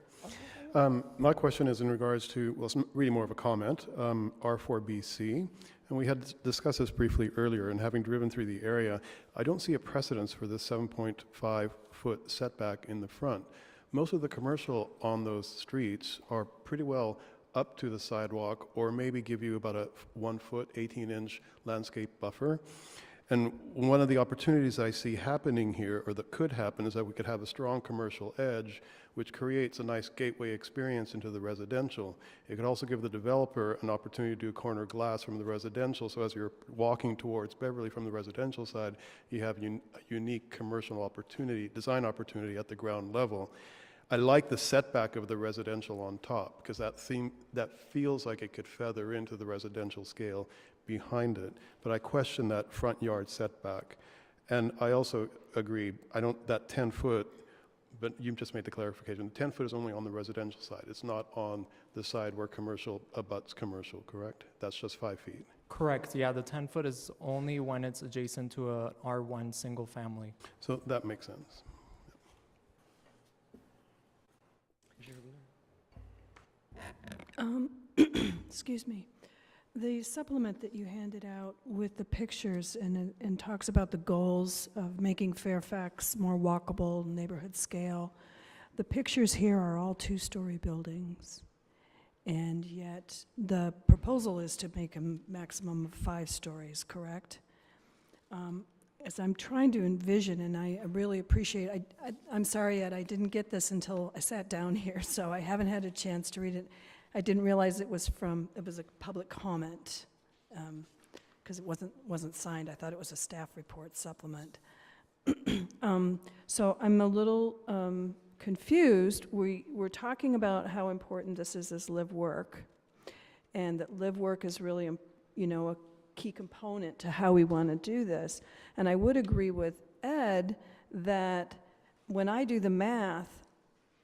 Okay. My question is in regards to, well, it's really more of a comment, R4BC. And we had discussed this briefly earlier, and having driven through the area, I don't see a precedence for this 7.5-foot setback in the front. Most of the commercial on those streets are pretty well up to the sidewalk, or maybe give you about a 1-foot, 18-inch landscape buffer. And one of the opportunities I see happening here, or that could happen, is that we could have a strong commercial edge, which creates a nice gateway experience into the residential. It could also give the developer an opportunity to do corner glass from the residential, so as you're walking towards Beverly from the residential side, you have a unique commercial opportunity, design opportunity at the ground level. I like the setback of the residential on top, because that feels like it could feather into the residential scale behind it, but I question that front yard setback. And I also agree, that 10 foot, but you just made the clarification, 10 foot is only on the residential side. It's not on the side where commercial abuts commercial, correct? That's just 5 feet. Correct, yeah, the 10 foot is only when it's adjacent to a R1 single family. So that makes sense. Excuse me. The supplement that you handed out with the pictures and talks about the goals of making Fairfax more walkable, neighborhood scale. The pictures here are all 2-story buildings, and yet the proposal is to make a maximum of 5 stories, correct? As I'm trying to envision, and I really appreciate, I'm sorry, Ed, I didn't get this until I sat down here, so I haven't had a chance to read it. I didn't realize it was a public comment, because it wasn't signed. I thought it was a staff report supplement. So I'm a little confused. We're talking about how important this is as live-work, and that live-work is really, a key component to how we want to do this. And I would agree with Ed that when I do the math,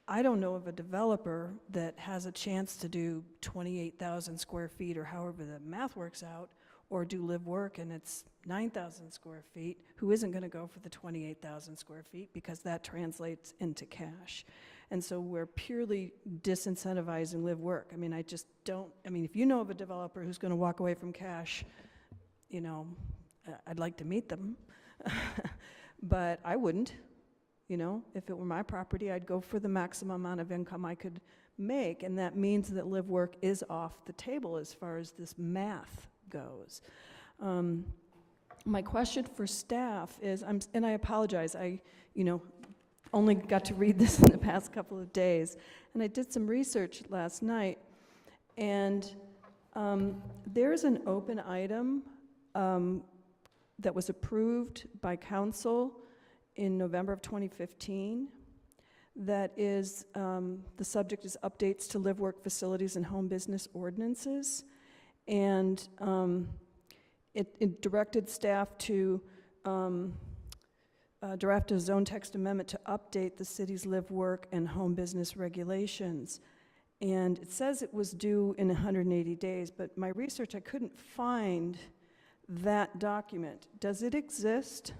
I don't know of a developer that has a chance to do 28,000 square feet or however the math works out, or do live work and it's 9,000 square feet, who isn't going to go for the 28,000 square feet because that translates into cash. And so we're purely disincentivizing live work. I mean, if you know of a developer who's going to walk away from cash, I'd like to meet them, but I wouldn't. If it were my property, I'd go for the maximum amount of income I could make, and that means that live work is off the table as far as this math goes. My question for staff is, and I apologize, only got to read this in the past couple of days. And I did some research last night, and there's an open item that was approved by council in November of 2015 that is, the subject is updates to live work facilities and home business ordinances. And it directed staff to draft a zone text amendment to update the city's live work and home business regulations. And it says it was due in 180 days, but my research, I couldn't find that document. Does it exist?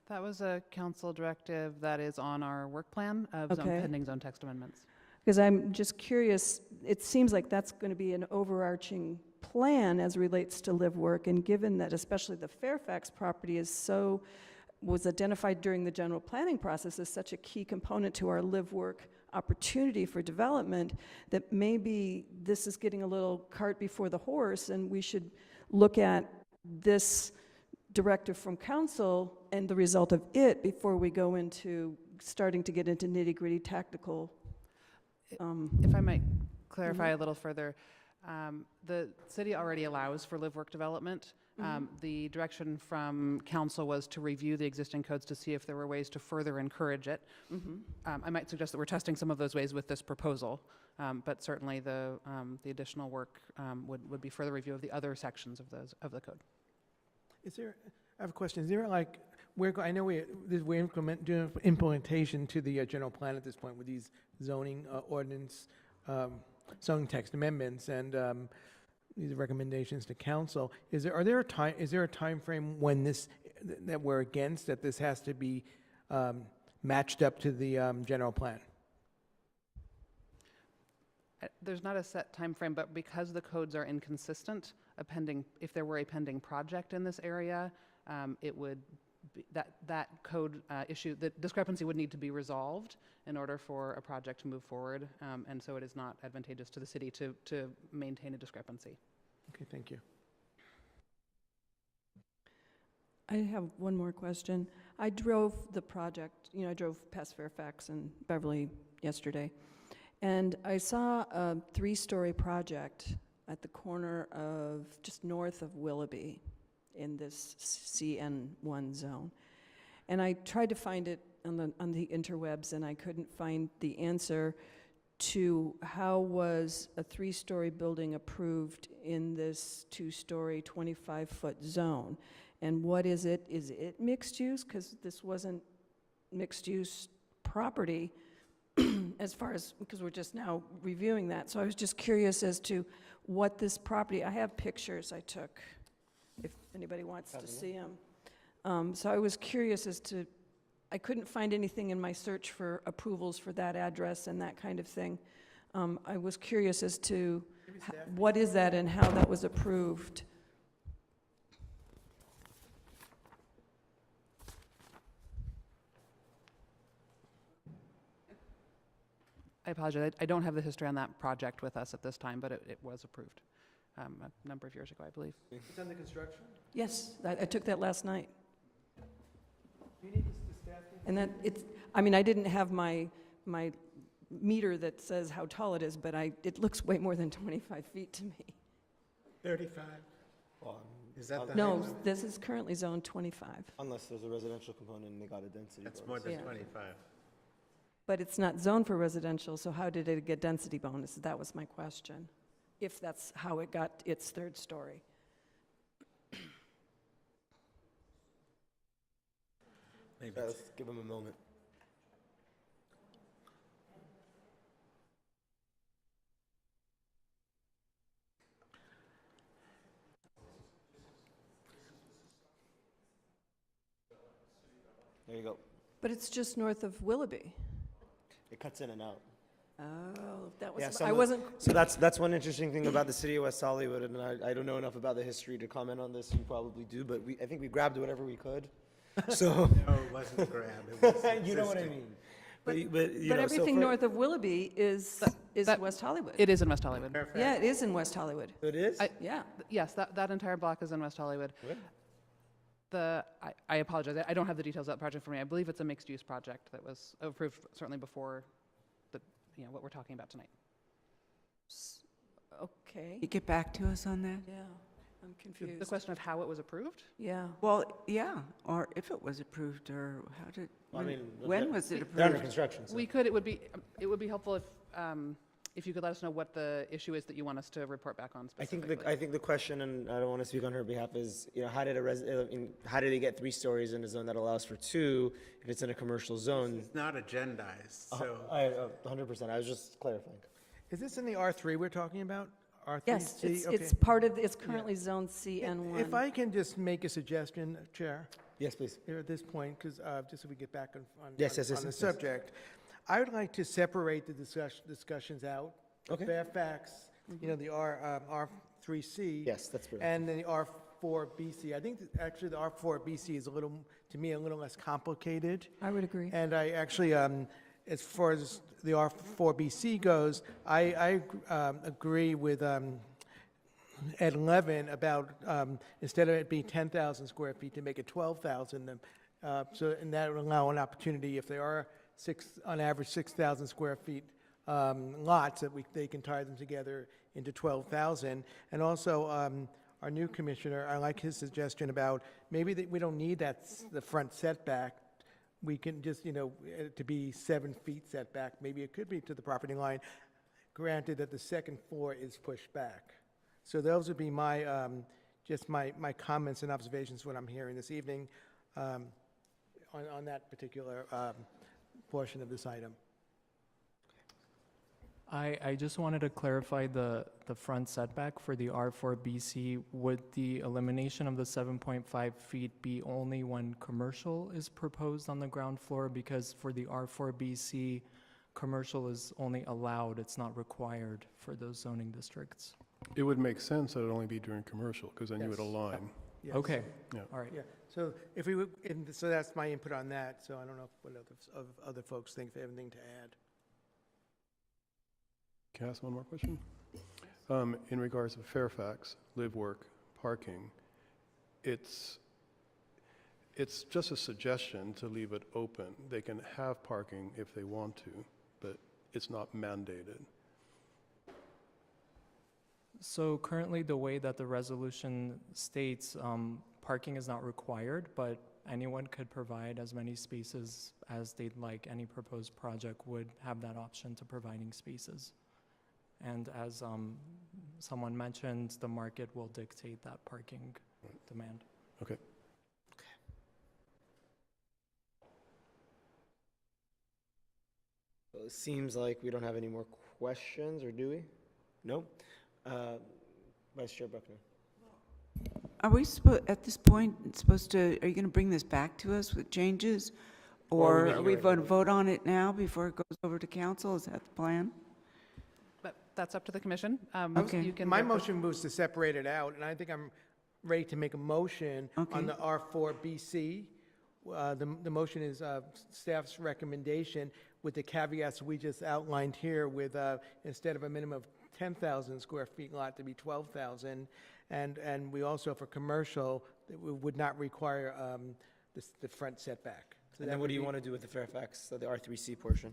That was a council directive that is on our work plan of pending zone text amendments. Because I'm just curious, it seems like that's going to be an overarching plan as relates to live work, and given that especially the Fairfax property was identified during the general planning process as such a key component to our live work opportunity for development, that maybe this is getting a little cart before the horse, and we should look at this directive from council and the result of it before we go into starting to get into nitty-gritty tactical. If I might clarify a little further, the city already allows for live work development. The direction from council was to review the existing codes to see if there were ways to further encourage it. I might suggest that we're testing some of those ways with this proposal, but certainly the additional work would be further review of the other sections of the code. I have a question. Is there like, I know we're doing implementation to the general plan at this point with these zoning ordinance, zoning text amendments, and these recommendations to council. Is there a time frame when that we're against, that this has to be matched up to the general plan? There's not a set time frame, but because the codes are inconsistent, if there were a pending project in this area, it would be, that code issue, the discrepancy would need to be resolved in order for a project to move forward, and so it is not advantageous to the city to maintain a discrepancy. Okay, thank you. I have one more question. I drove the project, I drove past Fairfax and Beverly yesterday, and I saw a 3-story project at the corner of, just north of Willoughby in this CN1 zone. And I tried to find it on the interwebs, and I couldn't find the answer to how was a 3-story building approved in this 2-story, 25-foot zone. And what is it? Is it mixed use? Because this wasn't mixed use property as far as, because we're just now reviewing that. So I was just curious as to what this property, I have pictures I took, if anybody wants to see them. So I was curious as to, I couldn't find anything in my search for approvals for that address and that kind of thing. I was curious as to what is that and how that was approved. I apologize. I don't have the history on that project with us at this time, but it was approved a number of years ago, I believe. It's under construction? Yes, I took that last night. Do you need the staff? And that I didn't have my meter that says how tall it is, but it looks way more than 25 feet to me. 35? Is that the No, height? this is currently zone 25. Unless there's a residential component and they got a density That's bonus. more than Yeah. 25. But it's not zoned for residential, so how did it get density bonus? That was my question, if that's how it got its 3rd story. Maybe Yeah, let's give them a moment. There you go. But it's just north of Willoughby. It cuts in and out. Oh, that was, Yeah, I wasn't. So that's one interesting thing about the city of West Hollywood, and I don't know enough about the history to comment on this. You probably do, but I think we grabbed whatever we could. So No, it wasn't a grab. It was you know what I existing. mean. But everything north of Willoughby is West Hollywood. It is in West Hollywood. Yeah, it is in West Hollywood. It is? Yes, that entire block is in West Hollywood. I apologize, I don't have the details of that project for me. I believe it's a mixed-use project that was approved certainly before what we're talking about tonight. Okay. You get back to us on that? Yeah, I'm confused. The question of how it was approved? Yeah. Well, yeah, or if it was approved, or how did, Well, I mean, when was it They're under approved? construction, so. We could, it would be helpful if you could let us know what the issue is that you want us to report back on I think specifically. I think the question, and I don't want to speak on her behalf, is, how did how did they get 3 stories in a zone that allows for 2 if it's in a commercial zone? It's not agendized, so. 100%. I was just clarifying. Is this in the R3 we're talking about? R3C? Yes, it's Okay. part of, it's currently Zone C and 1. If I can just make a suggestion, Chair. Yes, please. Here at this point, because just so we get back on Yes, on the subject, I would like to separate the discussions out. Okay. Fairfax, the R3C. Yes, that's brilliant. And then the R4BC. I think that actually the R4BC is to me, a little less complicated. I would agree. And I actually, as far as the R4BC goes, I agree with Ed Levin about instead of it being 10,000 square feet, to make it 12,000. And that would allow an opportunity if there are on average 6,000 square feet lots, that they can tie them together into 12,000. And also, our new commissioner, I like his suggestion about maybe that we don't need the front setback. We can just, to be 7 feet setback. Maybe it could be to the property line, granted that the second floor is pushed back. So those would be my, just my comments and observations, what I'm hearing this evening on that particular portion of this item. I just wanted to clarify the front setback for the R4BC. Would the elimination of the 7.5 feet be only when commercial is proposed on the ground floor? Because for the R4BC, commercial is only allowed, it's not required for those zoning districts. It would make sense that it'd only be during commercial, because then you would Yes. align. Yes. Okay, Yeah. all right. Yeah, so if we would, so that's my input on that, so I don't know what other folks think, if they have anything to add. Can I ask one more question? In regards to Fairfax, live, work, parking, it's just a suggestion to leave it open. They can have parking if they want to, but it's not mandated. So currently, the way that the resolution states, parking is not required, but anyone could provide as many spaces as they'd like. Any proposed project would have that option to providing spaces. And as someone mentioned, the market will dictate that parking demand. Okay. Well, it seems like we don't have any more questions, or do we? No? Vice Chair Buckner. Are we at this point, are you going to bring this back to us with changes? Or are we going to vote on it now before it goes over to council? Is that the plan? But that's up to the commission. Okay. You can My vote- motion was to separate it out, and I think I'm ready to make a motion on the R4BC. The motion is staff's recommendation with the caveats we just outlined here, with instead of a minimum of 10,000 square feet lot to be 12,000. And we also, for commercial, that we would not require the front setback. So And that then what would do you be- want to do with the Fairfax, so the R3C portion?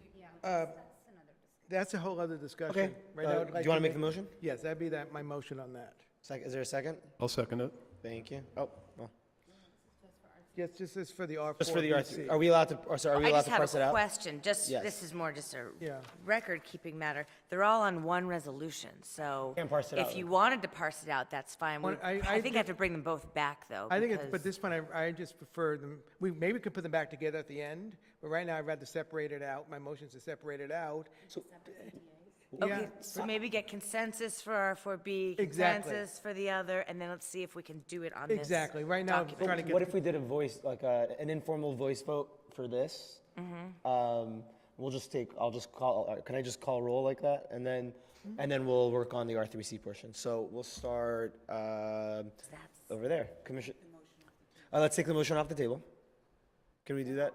That's a whole other discussion. Okay. Right now, I'd Do like you want to make the motion? Yes, that'd be my motion on that. Is there a second? I'll second it. Thank you. Oh, well. Yes, just as for the R4BC. Just for the R3. Are we allowed to, or sorry, are we I allowed just to have parse it a out? question, Yes. this is more just a Yeah. record-keeping matter. They're all on one resolution, so Can't parse it out. if you wanted to parse it out, that's fine. Well, I think I have to bring them both back, though. I think it's, because- but this one, I just prefer them, maybe we could put them back together at the end, but right now I'd rather separate it out. My motion's to separate it out. Okay, Yeah. so maybe get consensus for R4B, Exactly. consensus for the other, and then let's see if we can do it on this Exactly, right now, I'm document. trying to get. What if we did a voice, like an informal voice vote for this? We'll just can I just call roll like that? And then we'll work on the R3C portion. So we'll start over there. Commission. Let's take the motion off the table. Can we do that?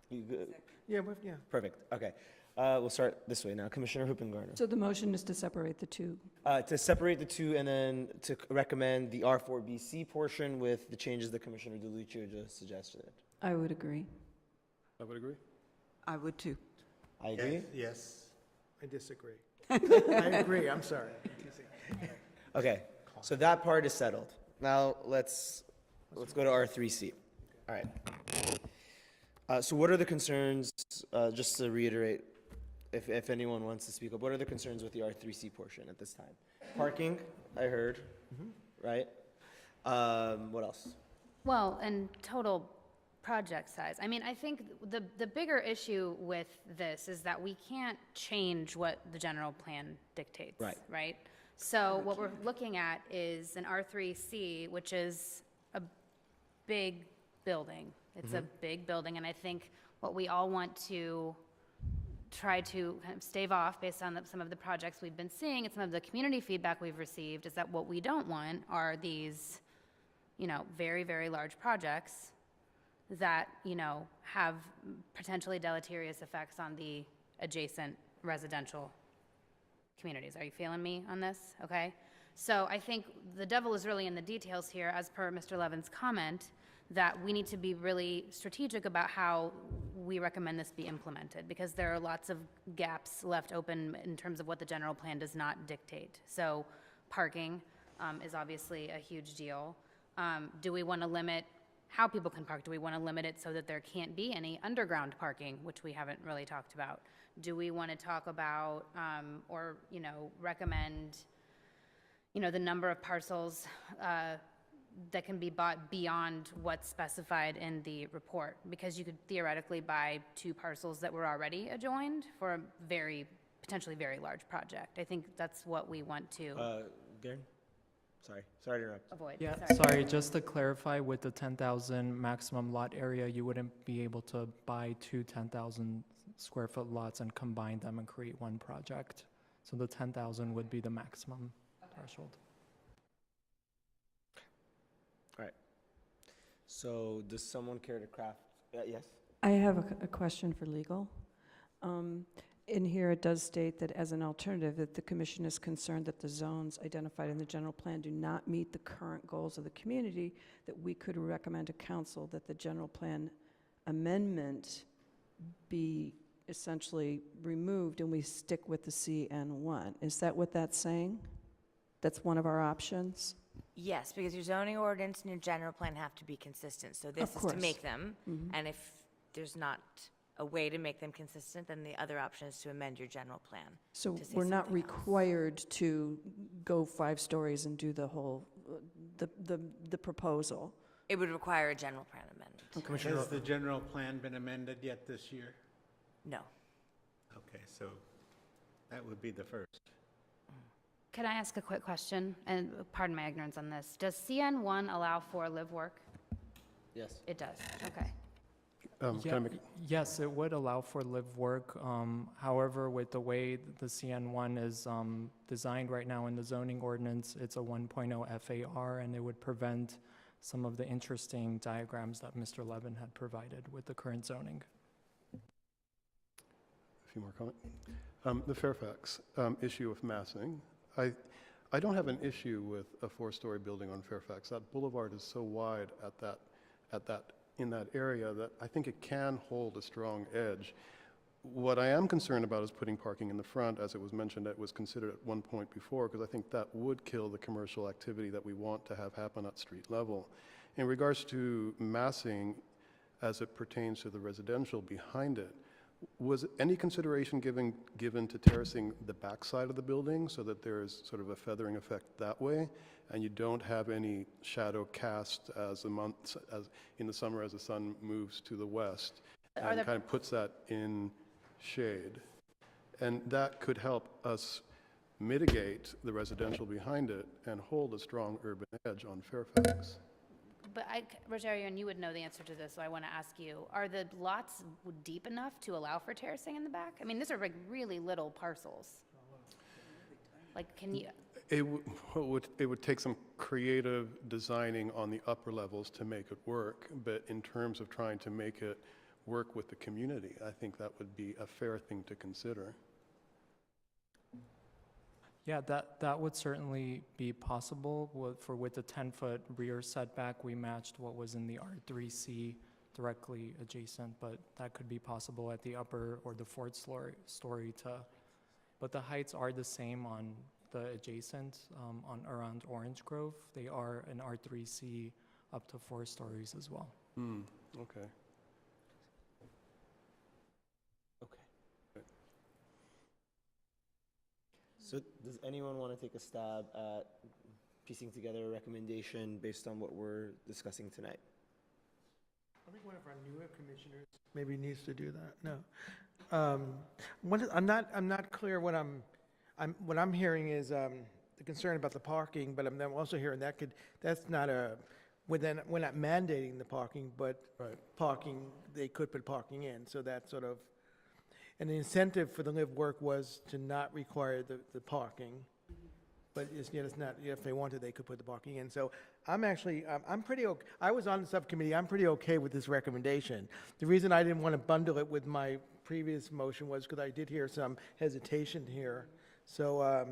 You good? Yeah, yeah. Perfect, okay. We'll start this way now. Commissioner Hoopengarner. So the motion is to separate the two. To separate the two and then to recommend the R4BC portion with the changes that Commissioner DeLucia just suggested. I would agree. I would agree. I would too. I agree. Yes. I disagree. I agree, I'm sorry. Okay, so that part is settled. Now let's go to R3C. All right. So what are the concerns, just to reiterate, if anyone wants to speak up, what are the concerns with the R3C portion at this time? Parking, I heard, right? What else? Well, and total project size. I mean, I think the bigger issue with this is that we can't change what the general plan dictates. Right? So what we're looking at is an R3C, which is a big building. It's a big building, and I think what we all want to try to kind of stave off based on some of the projects we've been seeing and some of the community feedback we've received is that what we don't want are these, very, very large projects that, have potentially deleterious effects on the adjacent residential communities. Are you feeling me on this? Okay. So I think the devil is really in the details here, as per Mr. Levin's comment, that we need to be really strategic about how we recommend this be implemented, because there are lots of gaps left open in terms of what the general plan does not dictate. So parking is obviously a huge deal. Do we want to limit how people can park? Do we want to limit it so that there can't be any underground parking, which we haven't really talked about? Do we want to talk about or recommend the number of parcels that can be bought beyond what's specified in the report? Because you could theoretically buy 2 parcels that were already adjoined for a potentially very large project. I think that's what we want to Garen? Sorry to interrupt. avoid. Yeah, sorry, just to clarify, with the 10,000 maximum lot area, you wouldn't be able to buy 2 10,000 square foot lots and combine them and create one project. So the 10,000 would be the maximum threshold. All right. So does someone care to craft? Yes? I have a question for legal. In here, it does state that as an alternative, that the commission is concerned that the zones identified in the general plan do not meet the current goals of the community, that we could recommend to council that the general plan amendment be essentially removed and we stick with the CN1. Is that what that's saying? That's one of our options? Yes, because your zoning ordinance and your general plan have to be consistent. So this is to make them. And if there's not a way to make them consistent, then the other option is to amend your general plan. So to say we're not something else. required to go 5 stories and do the whole, the proposal. It would require a general plan amendment. Has the general plan been amended yet this year? No. Okay, so that would be the first. Can I ask a quick question? And pardon my ignorance on this. Does CN1 allow for live work? Yes. It does. Okay. Yes, it would allow for live work. However, with the way the CN1 is designed right now in the zoning ordinance, it's a 1.0 FAR, and it would prevent some of the interesting diagrams that Mr. Levin had provided with the current zoning. A few more comments. The Fairfax issue of massing. I don't have an issue with a 4-story building on Fairfax. That boulevard is so wide in that area that I think it can hold a strong edge. What I am concerned about is putting parking in the front, as it was mentioned, that was considered at one point before, because I think that would kill the commercial activity that we want to have happen at street level. In regards to massing, as it pertains to the residential behind it, was any consideration given to terracing the backside of the building so that there is sort of a feathering effect that way, and you don't have any shadow cast as in the summer as the sun moves to the west, and kind of puts that in shade? And that could help us mitigate the residential behind it and hold a strong urban edge on Fairfax. But Rogerio, and you would know the answer to this, so I want to ask you, are the lots deep enough to allow for terracing in the back? I mean, these are like really little parcels. Like, can you? It would take some creative designing on the upper levels to make it work, but in terms of trying to make it work with the community. I think that would be a fair thing to consider. Yeah, that would certainly be possible. With the 10-foot rear setback, we matched what was in the R3C directly adjacent, but that could be possible at the upper or the fourth story but the heights are the same on the adjacent, on around Orange Grove. They are an R3C up to 4 stories as well. Okay. So does anyone want to take a stab at piecing together a recommendation based on what we're discussing tonight? I think one of our newer commissioners maybe needs to do that. No. I'm not clear what I'm hearing is the concern about the parking, but I'm also hearing that's not we're not mandating the parking, but parking, they could put parking in. So that's sort of, and the incentive for the live work was to not require the parking. But it's not, if they wanted, they could put the parking in. So I'm actually, I'm pretty okay. I was on the subcommittee. I'm pretty okay with this recommendation. The reason I didn't want to bundle it with my previous motion was because I did hear some hesitation here. So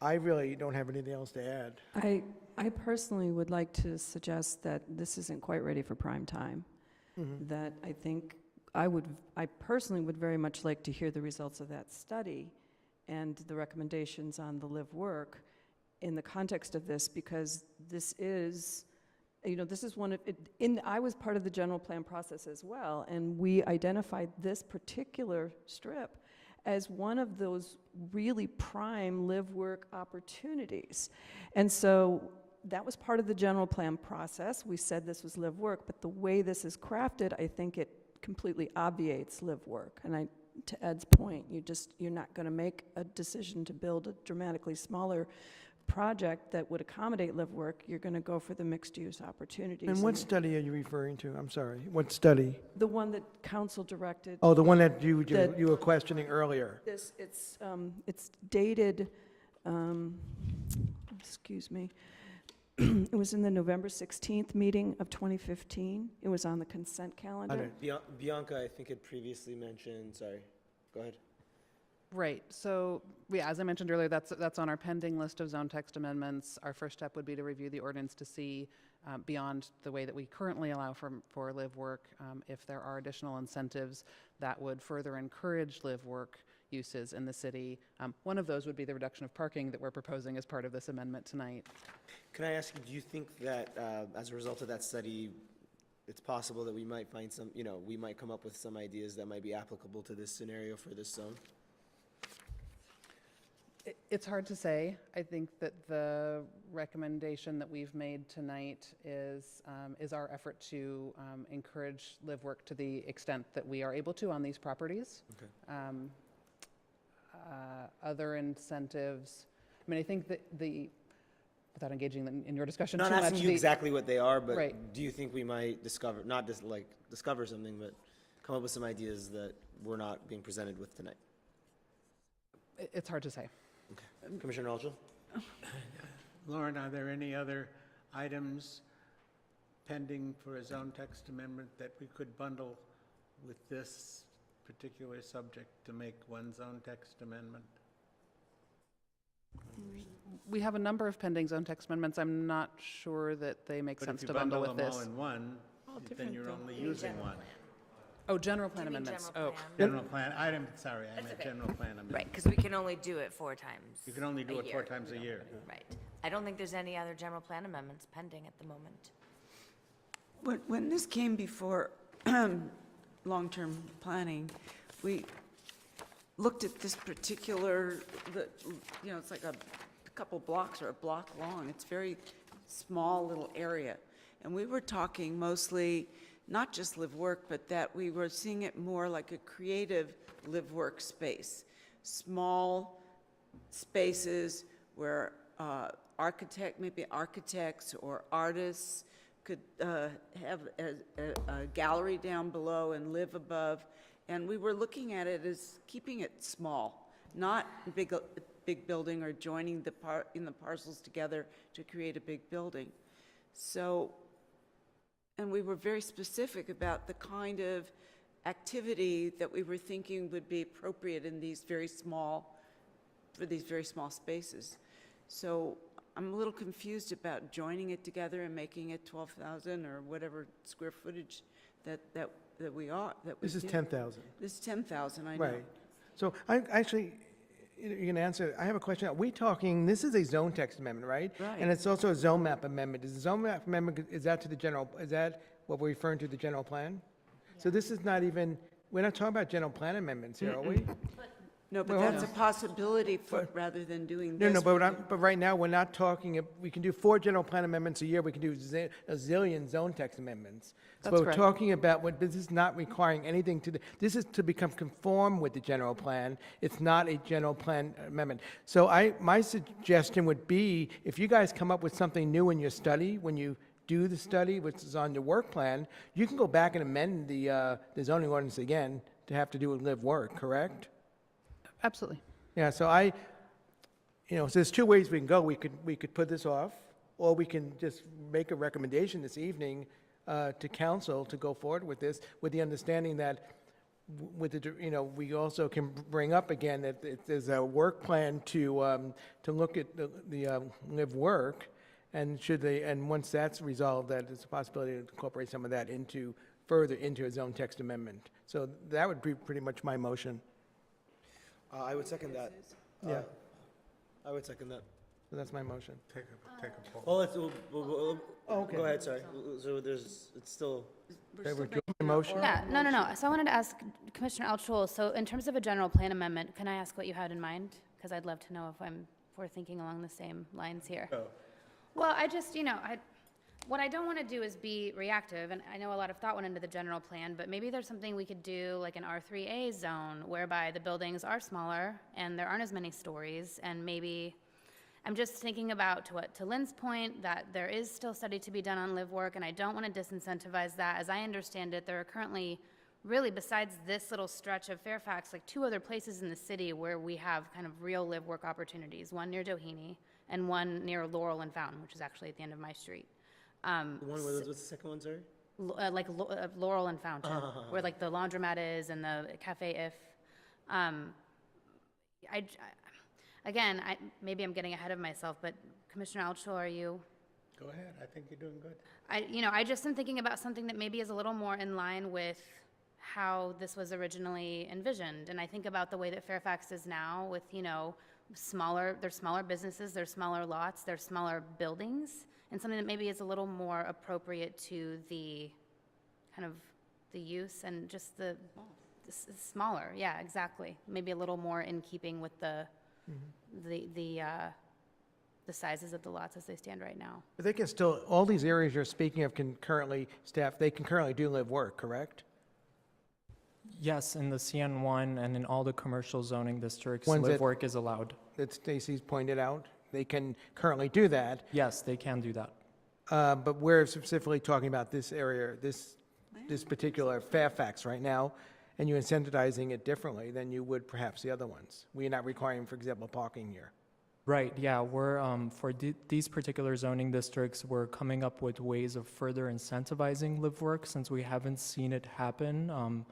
I really don't have anything else to add. I personally would like to suggest that this isn't quite ready for prime time. That I think I personally would very much like to hear the results of that study and the recommendations on the live work in the context of this, because this is, this is one of, I was part of the general plan process as well, and we identified this particular strip as one of those really prime live work opportunities. And so that was part of the general plan process. We said this was live work, but the way this is crafted, I think it completely obviates live work. And to Ed's point, you're not going to make a decision to build a dramatically smaller project that would accommodate live work. You're going to go for the mixed use opportunities. And what study are you referring to? I'm sorry. What study? The one that council directed. Oh, the one that you were questioning earlier. It's dated, excuse me, it was in the November 16th meeting of 2015. It was on the consent calendar. Bianca, I think, had previously mentioned, sorry, go ahead. Right. So, yeah, as I mentioned earlier, that's on our pending list of zone text amendments. Our first step would be to review the ordinance to see, beyond the way that we currently allow for live work, if there are additional incentives that would further encourage live work uses in the city. One of those would be the reduction of parking that we're proposing as part of this amendment tonight. Can I ask you, do you think that as a result of that study, it's possible that we might find some, we might come up with some ideas that might be applicable to this scenario for this zone? It's hard to say. I think that the recommendation that we've made tonight is our effort to encourage live work to the extent that we are able to on these properties. Okay. Other incentives, I think that without engaging in your discussion Not too much. asking you exactly what they are, but Right. do you think we might discover, not just discover something, but come up with some ideas that we're not being presented with tonight? It's hard to say. Okay. Commissioner Algil? Lauren, are there any other items pending for a zone text amendment that we could bundle with this particular subject to make one zone text amendment? We have a number of pending zone text amendments. I'm not sure that they make sense to bundle with But if you this. bundle them all in one, then you're only using one. Oh, general plan amendments. General plan, I meant general plan amendment. Right, because we can only do it 4 times. You can only do a it 4 year. times a year. Right. I don't think there's any other general plan amendments pending at the moment. When this came before long-term planning, we looked at this particular, it's like a couple blocks or a block long. It's very small little area. And we were talking mostly, not just live work, but that we were seeing it more like a creative live work space. Small spaces where maybe architects or artists could have a gallery down below and live above. And we were looking at it as keeping it small, not big building or joining the parcels together to create a big building. So And we were very specific about the kind of activity that we were thinking would be appropriate in these very small, for these very small spaces. So I'm a little confused about joining it together and making it 12,000 or whatever square footage that we are, that we This is do. 10,000. This is 10,000, I know. Right. So I actually, you can answer, I have a question. Are we talking, this is a zone text amendment, right? Right. And it's also a zone map amendment. Is the zone map amendment, is that to the general, is that what we're referring to, the general plan? So this is not even, we're not talking about general plan amendments here, are we? No, but Well, that's a possibility for, rather than doing No, this. no, but right now, we're not talking, we can do 4 general plan amendments a year, we can do a zillion zone text amendments. So That's we're correct. talking about, this is not requiring anything to, this is to become conform with the general plan. It's not a general plan amendment. So my suggestion would be, if you guys come up with something new in your study, when you do the study, which is on your work plan, you can go back and amend the zoning ordinance again to have to do with live work, correct? Absolutely. Yeah, so so there's 2 ways we can go. We could put this off, or we can just make a recommendation this evening to council to go forward with this, with the understanding that with the, we also can bring up again that there's a work plan to look at the live work, and once that's resolved, that there's a possibility to incorporate some of that further into a zone text amendment. So that would be pretty much my motion. I would second that. Yeah. I would second that. So that's my motion. Take a poll. Well, okay. Go ahead, sorry. So it's still. Okay, withdraw my motion. Yeah, no. So I wanted to ask Commissioner Altshuler, so in terms of a general plan amendment, can I ask what you had in mind? Because I'd love to know if we're thinking along the same lines here. Oh. Well, I just, what I don't want to do is be reactive, and I know a lot of thought went into the general plan, but maybe there's something we could do, like an R3A zone, whereby the buildings are smaller and there aren't as many stories, and maybe, I'm just thinking about, to Lynn's point, that there is still study to be done on live work, and I don't want to disincentivize that. As I understand it, there are currently, really, besides this little stretch of Fairfax, like 2 other places in the city where we have kind of real live work opportunities, one near Doheny and one near Laurel and Fountain, which is actually at the end of my street. What's the second one, sorry? Laurel and Fountain, where like the laundromat is and the Cafe If. Again, maybe I'm getting ahead of myself, but Commissioner Altshuler, are you? Go ahead, I think you're doing good. I just am thinking about something that maybe is a little more in line with how this was originally envisioned. And I think about the way that Fairfax is now with, there's smaller businesses, there's smaller lots, there's smaller buildings, and something that maybe is a little more appropriate to the kind of the use and just the smaller. Yeah, exactly. Maybe a little more in keeping with the sizes of the lots as they stand right now. But they can still, all these areas you're speaking of can currently do live work, correct? Yes, in the CN1 and in all the commercial zoning districts, Ones live that- work is allowed. That Stacy's pointed out, they can currently do that. Yes, they can do that. But we're specifically talking about this area, this particular Fairfax right now, and you're incentivizing it differently than you would perhaps the other ones. We're not requiring, for example, parking here. Right, yeah, we're, for these particular zoning districts, we're coming up with ways of further incentivizing live work since we haven't seen it happen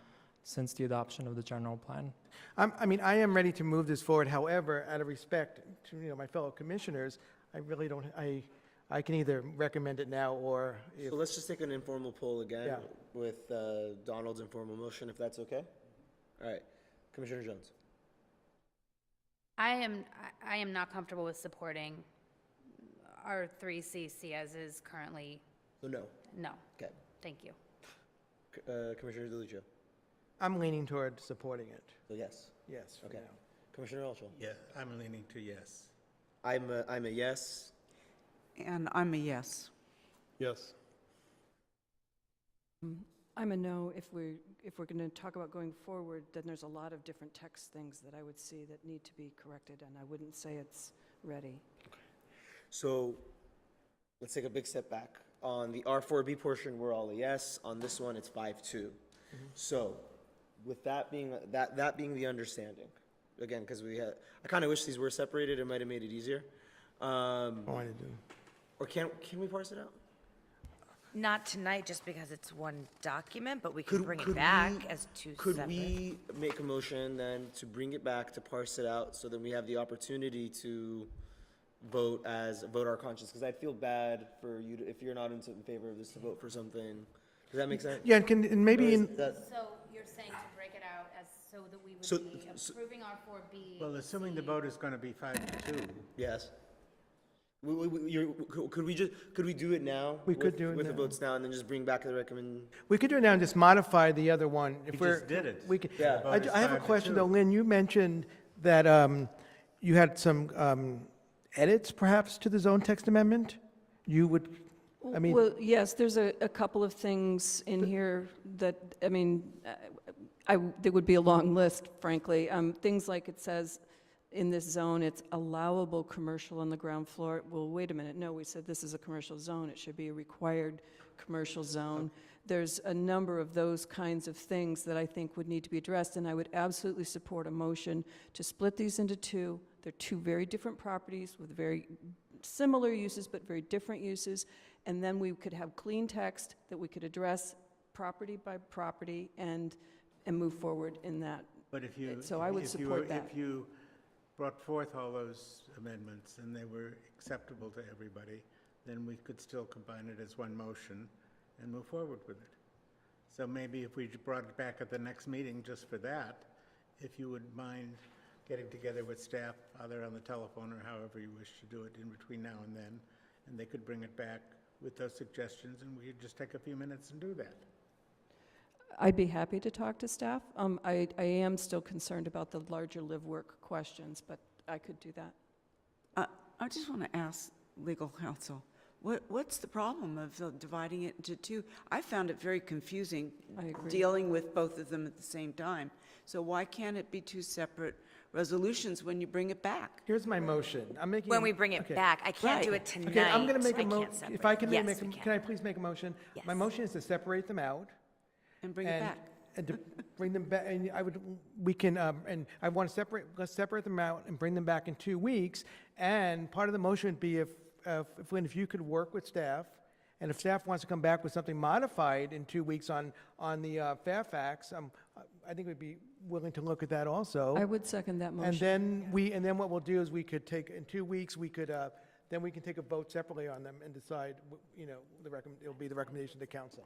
since the adoption of the general plan. I am ready to move this forward. However, out of respect to my fellow commissioners, I really don't, I can either recommend it now or if. So let's just take an informal poll again Yeah. with Donald's informal motion, if that's okay? All right, Commissioner Jones. I am not comfortable with supporting our 3CC as is currently. So no. No. Okay. Thank you. Commissioner DeLucia. I'm leaning toward supporting it. So yes. Yes, for Okay. now. Commissioner Altshuler. Yeah, I'm leaning to yes. I'm a yes. And I'm a yes. Yes. I'm a no. If we're going to talk about going forward, then there's a lot of different text things that I would see that need to be corrected, and I wouldn't say it's ready. So let's take a big step back. On the R4B portion, we're all a yes. On this one, it's 5-2. So with that being the understanding, again, because I kind of wish these were separated. It might have made it easier. I want to do. Or can we parse it out? Not tonight, just because it's one document, but we can bring it back as two Could separate. we make a motion then to bring it back, to parse it out, so then we have the opportunity to vote our conscience? Because I'd feel bad for you, if you're not in favor of this, to vote for something. Does that make sense? Yeah, and maybe in, So you're saying to break it out as, so that we So- would be approving our 4B. Well, assuming the vote is going to be 5-2. Yes. Could we do it now? We could do it with the now. votes now, and then just bring back the recommend. we could do it now and just modify the other one. If We we're, just did it. We could, Yeah. The vote is I have a 5-2. question though, Lynn, you mentioned that you had some edits perhaps to the zone text amendment? You would, I mean. Well, yes, there's a couple of things in here that, I mean, there would be a long list, frankly. Things like it says, in this zone, it's allowable commercial on the ground floor. Well, wait a minute, no, we said this is a commercial zone. It should be a required commercial zone. There's a number of those kinds of things that I think would need to be addressed, and I would absolutely support a motion to split these into two. They're two very different properties with very similar uses, but very different uses, and then we could have clean text that we could address property by property and move forward in that. But if you. So I would support that. If you brought forth all those amendments and they were acceptable to everybody, then we could still combine it as one motion and move forward with it. So maybe if we brought it back at the next meeting just for that, if you would mind getting together with staff, either on the telephone or however you wish to do it in between now and then, and they could bring it back with those suggestions, and we could just take a few minutes and do that. I'd be happy to talk to staff. I am still concerned about the larger live-work questions, but I could do that. I just want to ask legal counsel, what's the problem of dividing it into two? I found it very confusing I agree. dealing with both of them at the same time. So why can't it be two separate resolutions when you bring it back? Here's my motion. I'm making. When we bring it okay. back, I can't do Right. it tonight. Okay, I'm going to make I a motion. can't separate. If I can Yes, make, we can I please make a motion? Yes. My motion is to separate them out. And bring it back? And to bring them back, and we can, and I want to let's separate them out and bring them back in 2 weeks. And part of the motion would be if Lynn, if you could work with staff, and if staff wants to come back with something modified in 2 weeks on the Fairfax, I think we'd be willing to look at that also. I would second that motion. And then what we'll do is we could take, in 2 weeks, then we can take a vote separately on them and decide, it'll be the recommendation to council.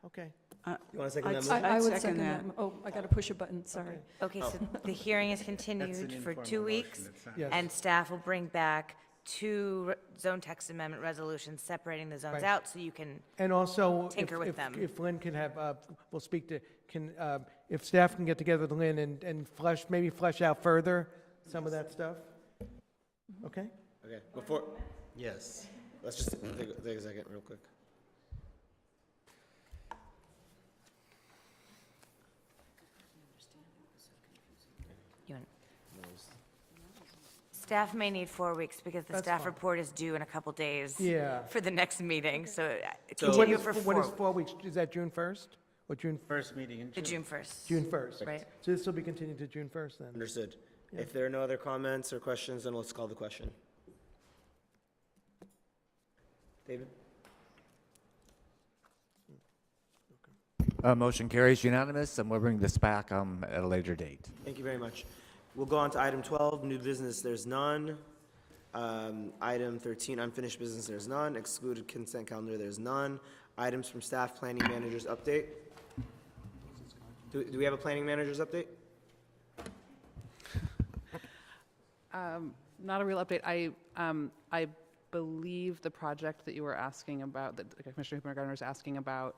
Okay. You want to second that I'd motion? I would second second that. that. Oh, I got to push a button, sorry. Okay, so the hearing is That's continued an for informal 2 motion. weeks, It's not- Yes. and staff will bring back two zone text amendment resolutions separating the zones Right. out so you can, And also, Tinker with them. if Lynn can have, we'll speak to, if staff can get together with Lynn and maybe flesh out further some of that stuff. Okay? Okay, before, yes. Let's just take a second real quick. you want- staff may need 4 weeks because the That's staff fine. report is due in a couple days. Yeah. For the next meeting, so So- continue for When is 4, 4 weeks? Is that June 1st? Or June, First meeting in to June. June 1st. June 1st? Right. So this will be continued to June 1st then? Understood. Yeah. If there are no other comments or questions, then let's call the question. David? Motion carries unanimous, and we'll bring this back at a later date. Thank you very much. We'll go on to item 12, new business, there's none. Item 13, unfinished business, there's none. Excluded consent calendar, there's none. Items from staff, planning managers update. Do we have a planning managers update? Not a real update. I believe the project that you were asking about, that Commissioner Hooper-Gardner was asking about,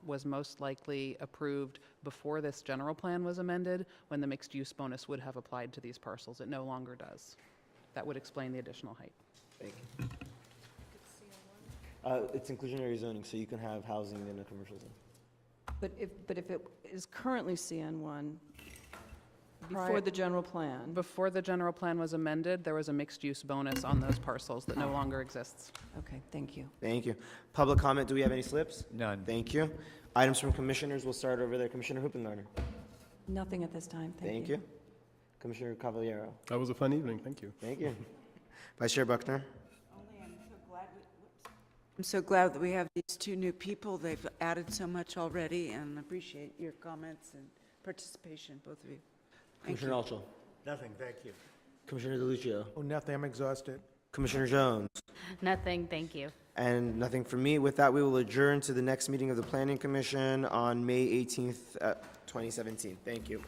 was most likely approved before this general plan was amended, when the mixed-use bonus would have applied to these parcels. It no longer does. That would explain the additional height. Thank you. It's inclusionary zoning, so you can have housing in a commercial zone. But if it is currently CN1, before Prior- the general plan, Before the general plan was amended, there was a mixed-use bonus on those parcels that no longer exists. okay, thank you. Thank you. Public comment, do we have any slips? None. Thank you. Items from commissioners, we'll start over there. Commissioner Hoopengarner. Nothing at this time, Thank you. Commissioner Cavallero. That was a fun evening, thank you. Thank you. Vice Chair Buckner. I'm so glad that we have these two new people. They've added so much already, and appreciate your comments and participation, both of you. Thank Commissioner you. Altshull. Nothing, thank you. Commissioner DeLucio. Oh, nothing, I'm exhausted. Commissioner Jones. Nothing, thank you. And nothing from me. With that, we will adjourn to the next meeting of the Planning Commission on May 18th, 2017. Thank you.